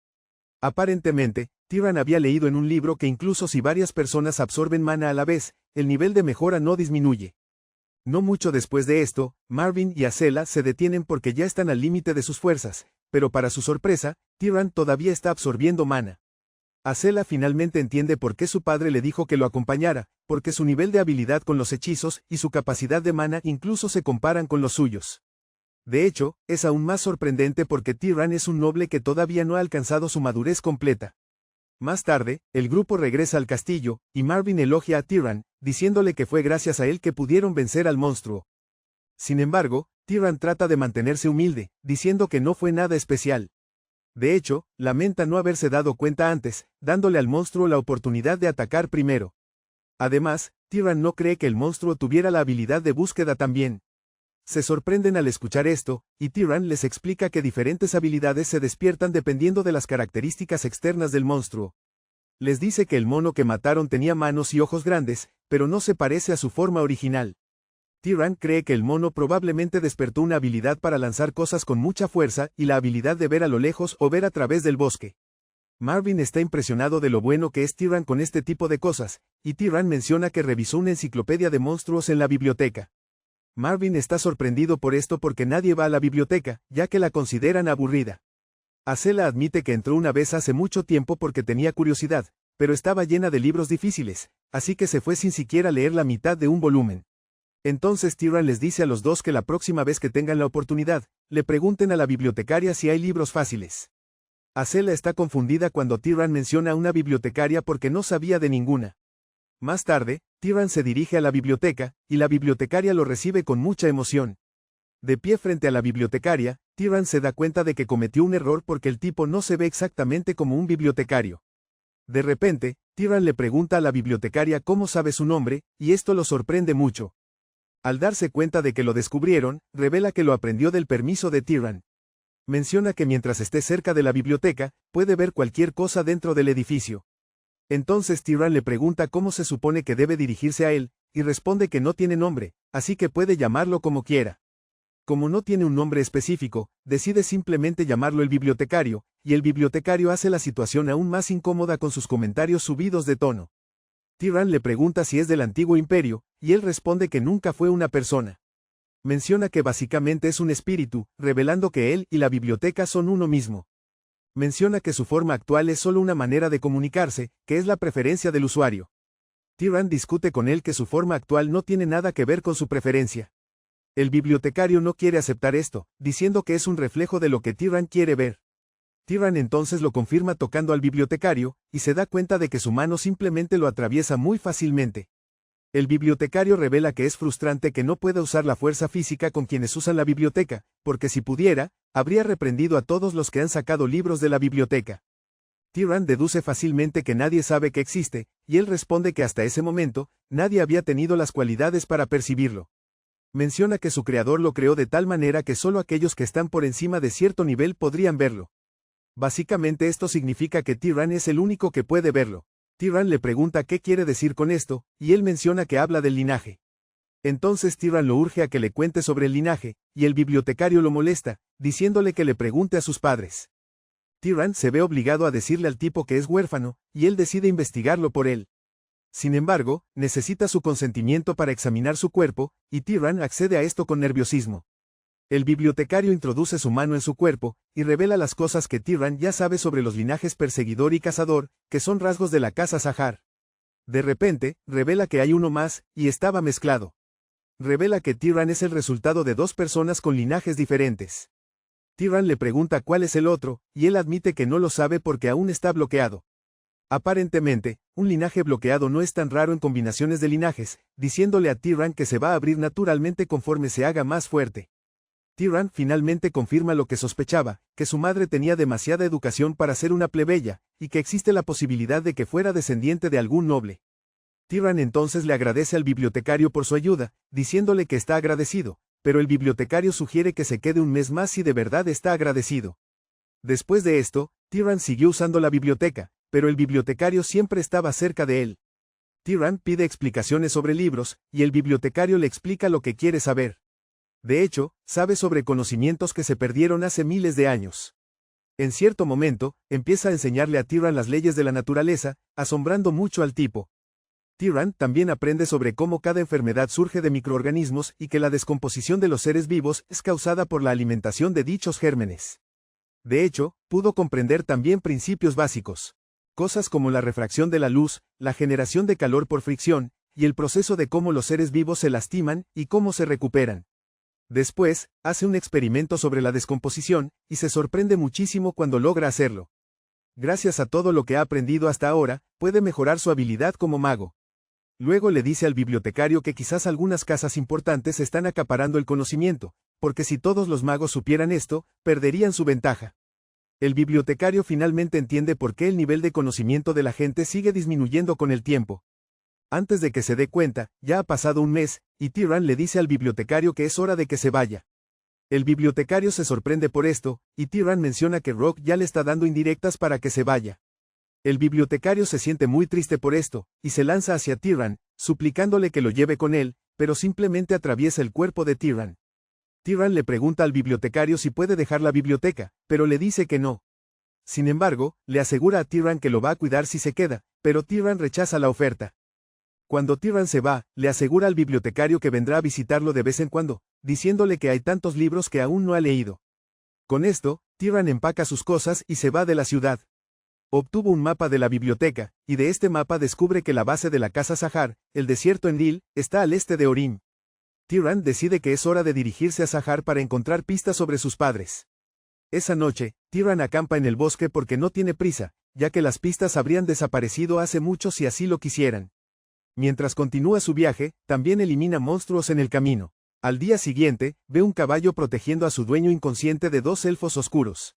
Aparentemente, Tyran había leído en un libro que incluso si varias personas absorben mana a la vez, el nivel de mejora no disminuye. No mucho después de esto, Marvin y Acela se detienen porque ya están al límite de sus fuerzas, pero para su sorpresa, Tyran todavía está absorbiendo mana. Acela finalmente entiende por qué su padre le dijo que lo acompañara, porque su nivel de habilidad con los hechizos y su capacidad de mana incluso se comparan con los suyos. De hecho, es aún más sorprendente porque Tyran es un noble que todavía no ha alcanzado su madurez completa. Más tarde, el grupo regresa al castillo, y Marvin elogia a Tyran, diciéndole que fue gracias a él que pudieron vencer al monstruo. Sin embargo, Tyran trata de mantenerse humilde, diciendo que no fue nada especial. De hecho, lamenta no haberse dado cuenta antes, dándole al monstruo la oportunidad de atacar primero. Además, Tyran no cree que el monstruo tuviera la habilidad de búsqueda también. Se sorprenden al escuchar esto, y Tyran les explica que diferentes habilidades se despiertan dependiendo de las características externas del monstruo. Les dice que el mono que mataron tenía manos y ojos grandes, pero no se parece a su forma original. Tyran cree que el mono probablemente despertó una habilidad para lanzar cosas con mucha fuerza y la habilidad de ver a lo lejos o ver a través del bosque. Marvin está impresionado de lo bueno que es Tyran con este tipo de cosas, y Tyran menciona que revisó una enciclopedia de monstruos en la biblioteca. Marvin está sorprendido por esto porque nadie va a la biblioteca, ya que la consideran aburrida. Acela admite que entró una vez hace mucho tiempo porque tenía curiosidad, pero estaba llena de libros difíciles, así que se fue sin siquiera leer la mitad de un volumen. Entonces Tyran les dice a los dos que la próxima vez que tengan la oportunidad, le pregunten a la bibliotecaria si hay libros fáciles. Acela está confundida cuando Tyran menciona a una bibliotecaria porque no sabía de ninguna. Más tarde, Tyran se dirige a la biblioteca, y la bibliotecaria lo recibe con mucha emoción. De pie frente a la bibliotecaria, Tyran se da cuenta de que cometió un error porque el tipo no se ve exactamente como un bibliotecario. De repente, Tyran le pregunta a la bibliotecaria cómo sabe su nombre, y esto lo sorprende mucho. Al darse cuenta de que lo descubrieron, revela que lo aprendió del permiso de Tyran. Menciona que mientras esté cerca de la biblioteca, puede ver cualquier cosa dentro del edificio. Entonces Tyran le pregunta cómo se supone que debe dirigirse a él, y responde que no tiene nombre, así que puede llamarlo como quiera. Como no tiene un nombre específico, decide simplemente llamarlo el bibliotecario, y el bibliotecario hace la situación aún más incómoda con sus comentarios subidos de tono. Tyran le pregunta si es del antiguo imperio, y él responde que nunca fue una persona. Menciona que básicamente es un espíritu, revelando que él y la biblioteca son uno mismo. Menciona que su forma actual es solo una manera de comunicarse, que es la preferencia del usuario. Tyran discute con él que su forma actual no tiene nada que ver con su preferencia. El bibliotecario no quiere aceptar esto, diciendo que es un reflejo de lo que Tyran quiere ver. Tyran entonces lo confirma tocando al bibliotecario, y se da cuenta de que su mano simplemente lo atraviesa muy fácilmente. El bibliotecario revela que es frustrante que no pueda usar la fuerza física con quienes usan la biblioteca, porque si pudiera, habría reprendido a todos los que han sacado libros de la biblioteca. Tyran deduce fácilmente que nadie sabe que existe, y él responde que hasta ese momento, nadie había tenido las cualidades para percibirlo. Menciona que su creador lo creó de tal manera que solo aquellos que están por encima de cierto nivel podrían verlo. Básicamente esto significa que Tyran es el único que puede verlo. Tyran le pregunta qué quiere decir con esto, y él menciona que habla del linaje. Entonces Tyran lo urge a que le cuente sobre el linaje, y el bibliotecario lo molesta, diciéndole que le pregunte a sus padres. Tyran se ve obligado a decirle al tipo que es huérfano, y él decide investigarlo por él. Sin embargo, necesita su consentimiento para examinar su cuerpo, y Tyran accede a esto con nerviosismo. El bibliotecario introduce su mano en su cuerpo, y revela las cosas que Tyran ya sabe sobre los linajes perseguidor y cazador, que son rasgos de la casa Sahar. De repente, revela que hay uno más, y estaba mezclado. Revela que Tyran es el resultado de dos personas con linajes diferentes. Tyran le pregunta cuál es el otro, y él admite que no lo sabe porque aún está bloqueado. Aparentemente, un linaje bloqueado no es tan raro en combinaciones de linajes, diciéndole a Tyran que se va a abrir naturalmente conforme se haga más fuerte. Tyran finalmente confirma lo que sospechaba, que su madre tenía demasiada educación para ser una plebeya, y que existe la posibilidad de que fuera descendiente de algún noble. Tyran entonces le agradece al bibliotecario por su ayuda, diciéndole que está agradecido, pero el bibliotecario sugiere que se quede un mes más si de verdad está agradecido. Después de esto, Tyran siguió usando la biblioteca, pero el bibliotecario siempre estaba cerca de él. Tyran pide explicaciones sobre libros, y el bibliotecario le explica lo que quiere saber. De hecho, sabe sobre conocimientos que se perdieron hace miles de años. En cierto momento, empieza a enseñarle a Tyran las leyes de la naturaleza, asombrando mucho al tipo. Tyran también aprende sobre cómo cada enfermedad surge de microorganismos y que la descomposición de los seres vivos es causada por la alimentación de dichos gérmenes. De hecho, pudo comprender también principios básicos. Cosas como la refracción de la luz, la generación de calor por fricción, y el proceso de cómo los seres vivos se lastiman y cómo se recuperan. Después, hace un experimento sobre la descomposición, y se sorprende muchísimo cuando logra hacerlo. Gracias a todo lo que ha aprendido hasta ahora, puede mejorar su habilidad como mago. Luego le dice al bibliotecario que quizás algunas casas importantes están acaparando el conocimiento, porque si todos los magos supieran esto, perderían su ventaja. El bibliotecario finalmente entiende por qué el nivel de conocimiento de la gente sigue disminuyendo con el tiempo. Antes de que se dé cuenta, ya ha pasado un mes, y Tyran le dice al bibliotecario que es hora de que se vaya. El bibliotecario se sorprende por esto, y Tyran menciona que Rock ya le está dando indirectas para que se vaya. El bibliotecario se siente muy triste por esto, y se lanza hacia Tyran, suplicándole que lo lleve con él, pero simplemente atraviesa el cuerpo de Tyran. Tyran le pregunta al bibliotecario si puede dejar la biblioteca, pero le dice que no. Sin embargo, le asegura a Tyran que lo va a cuidar si se queda, pero Tyran rechaza la oferta. Cuando Tyran se va, le asegura al bibliotecario que vendrá a visitarlo de vez en cuando, diciéndole que hay tantos libros que aún no ha leído. Con esto, Tyran empaca sus cosas y se va de la ciudad. Obtuvo un mapa de la biblioteca, y de este mapa descubre que la base de la casa Sahar, el desierto Enlil, está al este de Orim. Tyran decide que es hora de dirigirse a Sahar para encontrar pistas sobre sus padres. Esa noche, Tyran acampa en el bosque porque no tiene prisa, ya que las pistas habrían desaparecido hace mucho si así lo quisieran. Mientras continúa su viaje, también elimina monstruos en el camino. Al día siguiente, ve un caballo protegiendo a su dueño inconsciente de dos elfos oscuros.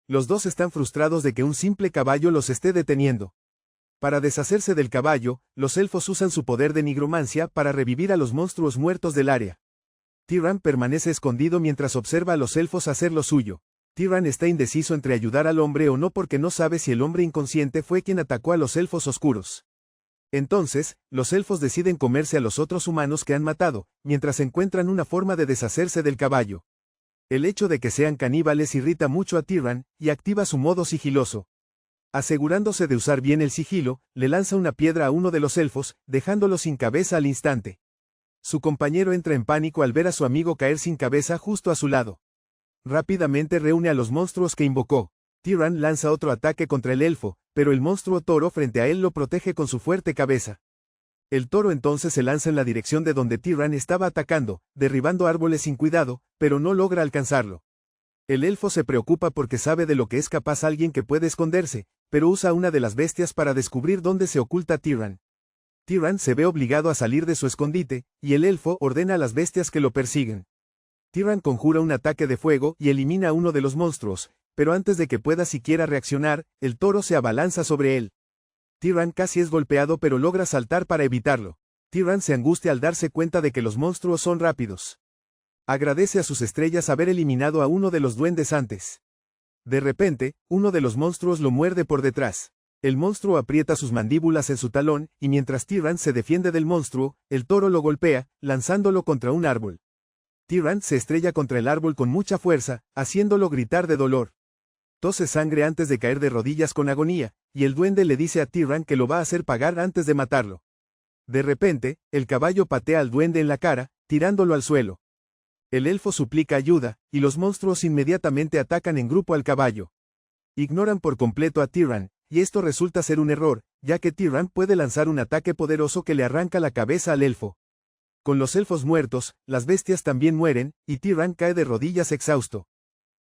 Los dos están frustrados de que un simple caballo los esté deteniendo. Para deshacerse del caballo, los elfos usan su poder de nigromancia para revivir a los monstruos muertos del área. Tyran permanece escondido mientras observa a los elfos hacer lo suyo. Tyran está indeciso entre ayudar al hombre o no porque no sabe si el hombre inconsciente fue quien atacó a los elfos oscuros. Entonces, los elfos deciden comerse a los otros humanos que han matado, mientras encuentran una forma de deshacerse del caballo. El hecho de que sean caníbales irrita mucho a Tyran, y activa su modo sigiloso. Asegurándose de usar bien el sigilo, le lanza una piedra a uno de los elfos, dejándolo sin cabeza al instante. Su compañero entra en pánico al ver a su amigo caer sin cabeza justo a su lado. Rápidamente reúne a los monstruos que invocó. Tyran lanza otro ataque contra el elfo, pero el monstruo toro frente a él lo protege con su fuerte cabeza. El toro entonces se lanza en la dirección de donde Tyran estaba atacando, derribando árboles sin cuidado, pero no logra alcanzarlo. El elfo se preocupa porque sabe de lo que es capaz alguien que puede esconderse, pero usa una de las bestias para descubrir dónde se oculta Tyran. Tyran se ve obligado a salir de su escondite, y el elfo ordena a las bestias que lo persiguen. Tyran conjura un ataque de fuego y elimina a uno de los monstruos, pero antes de que pueda siquiera reaccionar, el toro se abalanza sobre él. Tyran casi es golpeado pero logra saltar para evitarlo. Tyran se angustia al darse cuenta de que los monstruos son rápidos. Agradece a sus estrellas haber eliminado a uno de los duendes antes. De repente, uno de los monstruos lo muerde por detrás. El monstruo aprieta sus mandíbulas en su talón, y mientras Tyran se defiende del monstruo, el toro lo golpea, lanzándolo contra un árbol. Tyran se estrella contra el árbol con mucha fuerza, haciéndolo gritar de dolor. Tose sangre antes de caer de rodillas con agonía, y el duende le dice a Tyran que lo va a hacer pagar antes de matarlo. De repente, el caballo patea al duende en la cara, tirándolo al suelo. El elfo suplica ayuda, y los monstruos inmediatamente atacan en grupo al caballo. Ignoran por completo a Tyran, y esto resulta ser un error, ya que Tyran puede lanzar un ataque poderoso que le arranca la cabeza al elfo. Con los elfos muertos, las bestias también mueren, y Tyran cae de rodillas exhausto.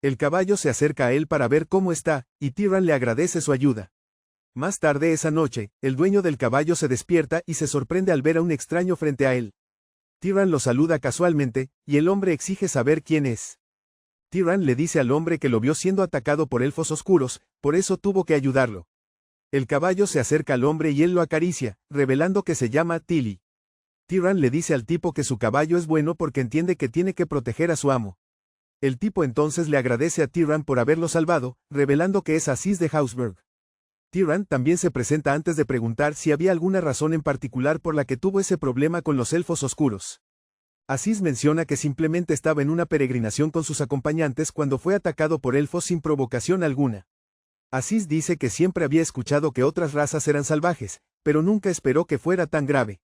El caballo se acerca a él para ver cómo está, y Tyran le agradece su ayuda. Más tarde esa noche, el dueño del caballo se despierta y se sorprende al ver a un extraño frente a él. Tyran lo saluda casualmente, y el hombre exige saber quién es. Tyran le dice al hombre que lo vio siendo atacado por elfos oscuros, por eso tuvo que ayudarlo. El caballo se acerca al hombre y él lo acaricia, revelando que se llama Tilly. Tyran le dice al tipo que su caballo es bueno porque entiende que tiene que proteger a su amo. El tipo entonces le agradece a Tyran por haberlo salvado, revelando que es Aziz de Hausberg. Tyran también se presenta antes de preguntar si había alguna razón en particular por la que tuvo ese problema con los elfos oscuros. Aziz menciona que simplemente estaba en una peregrinación con sus acompañantes cuando fue atacado por elfos sin provocación alguna. Aziz dice que siempre había escuchado que otras razas eran salvajes, pero nunca esperó que fuera tan grave.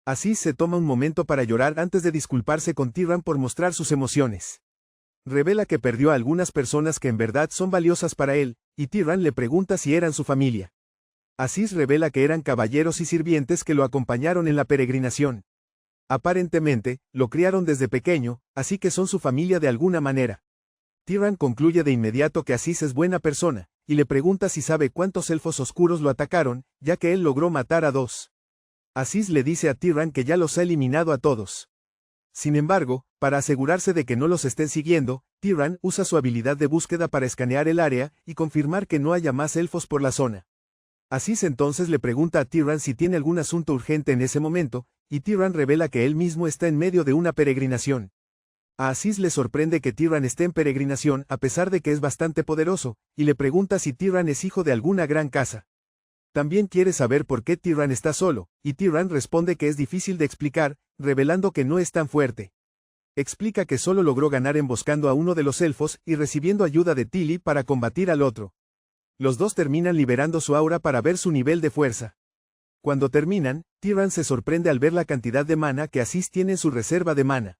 Aziz se toma un momento para llorar antes de disculparse con Tyran por mostrar sus emociones. Revela que perdió a algunas personas que en verdad son valiosas para él, y Tyran le pregunta si eran su familia. Aziz revela que eran caballeros y sirvientes que lo acompañaron en la peregrinación. Aparentemente, lo criaron desde pequeño, así que son su familia de alguna manera. Tyran concluye de inmediato que Aziz es buena persona, y le pregunta si sabe cuántos elfos oscuros lo atacaron, ya que él logró matar a 2. Aziz le dice a Tyran que ya los ha eliminado a todos. Sin embargo, para asegurarse de que no los estén siguiendo, Tyran usa su habilidad de búsqueda para escanear el área y confirmar que no haya más elfos por la zona. Aziz entonces le pregunta a Tyran si tiene algún asunto urgente en ese momento, y Tyran revela que él mismo está en medio de una peregrinación. A Aziz le sorprende que Tyran esté en peregrinación a pesar de que es bastante poderoso, y le pregunta si Tyran es hijo de alguna gran casa. También quiere saber por qué Tyran está solo, y Tyran responde que es difícil de explicar, revelando que no es tan fuerte. Explica que solo logró ganar emboscando a uno de los elfos y recibiendo ayuda de Tilly para combatir al otro. Los dos terminan liberando su aura para ver su nivel de fuerza. Cuando terminan, Tyran se sorprende al ver la cantidad de mana que Aziz tiene en su reserva de mana.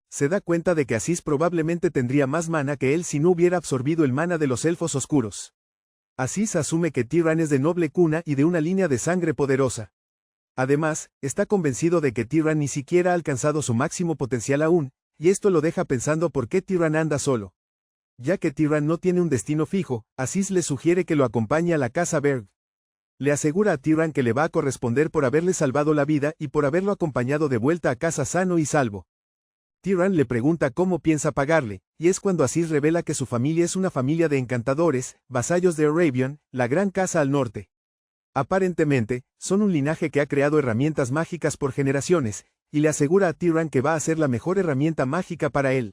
Se da cuenta de que Aziz probablemente tendría más mana que él si no hubiera absorbido el mana de los elfos oscuros. Aziz asume que Tyran es de noble cuna y de una línea de sangre poderosa. Además, está convencido de que Tyran ni siquiera ha alcanzado su máximo potencial aún, y esto lo deja pensando por qué Tyran anda solo. Ya que Tyran no tiene un destino fijo, Aziz le sugiere que lo acompañe a la casa Berg. Le asegura a Tyran que le va a corresponder por haberle salvado la vida y por haberlo acompañado de vuelta a casa sano y salvo. Tyran le pregunta cómo piensa pagarle, y es cuando Aziz revela que su familia es una familia de encantadores, vasallos de Arabion, la gran casa al norte. Aparentemente, son un linaje que ha creado herramientas mágicas por generaciones, y le asegura a Tyran que va a ser la mejor herramienta mágica para él.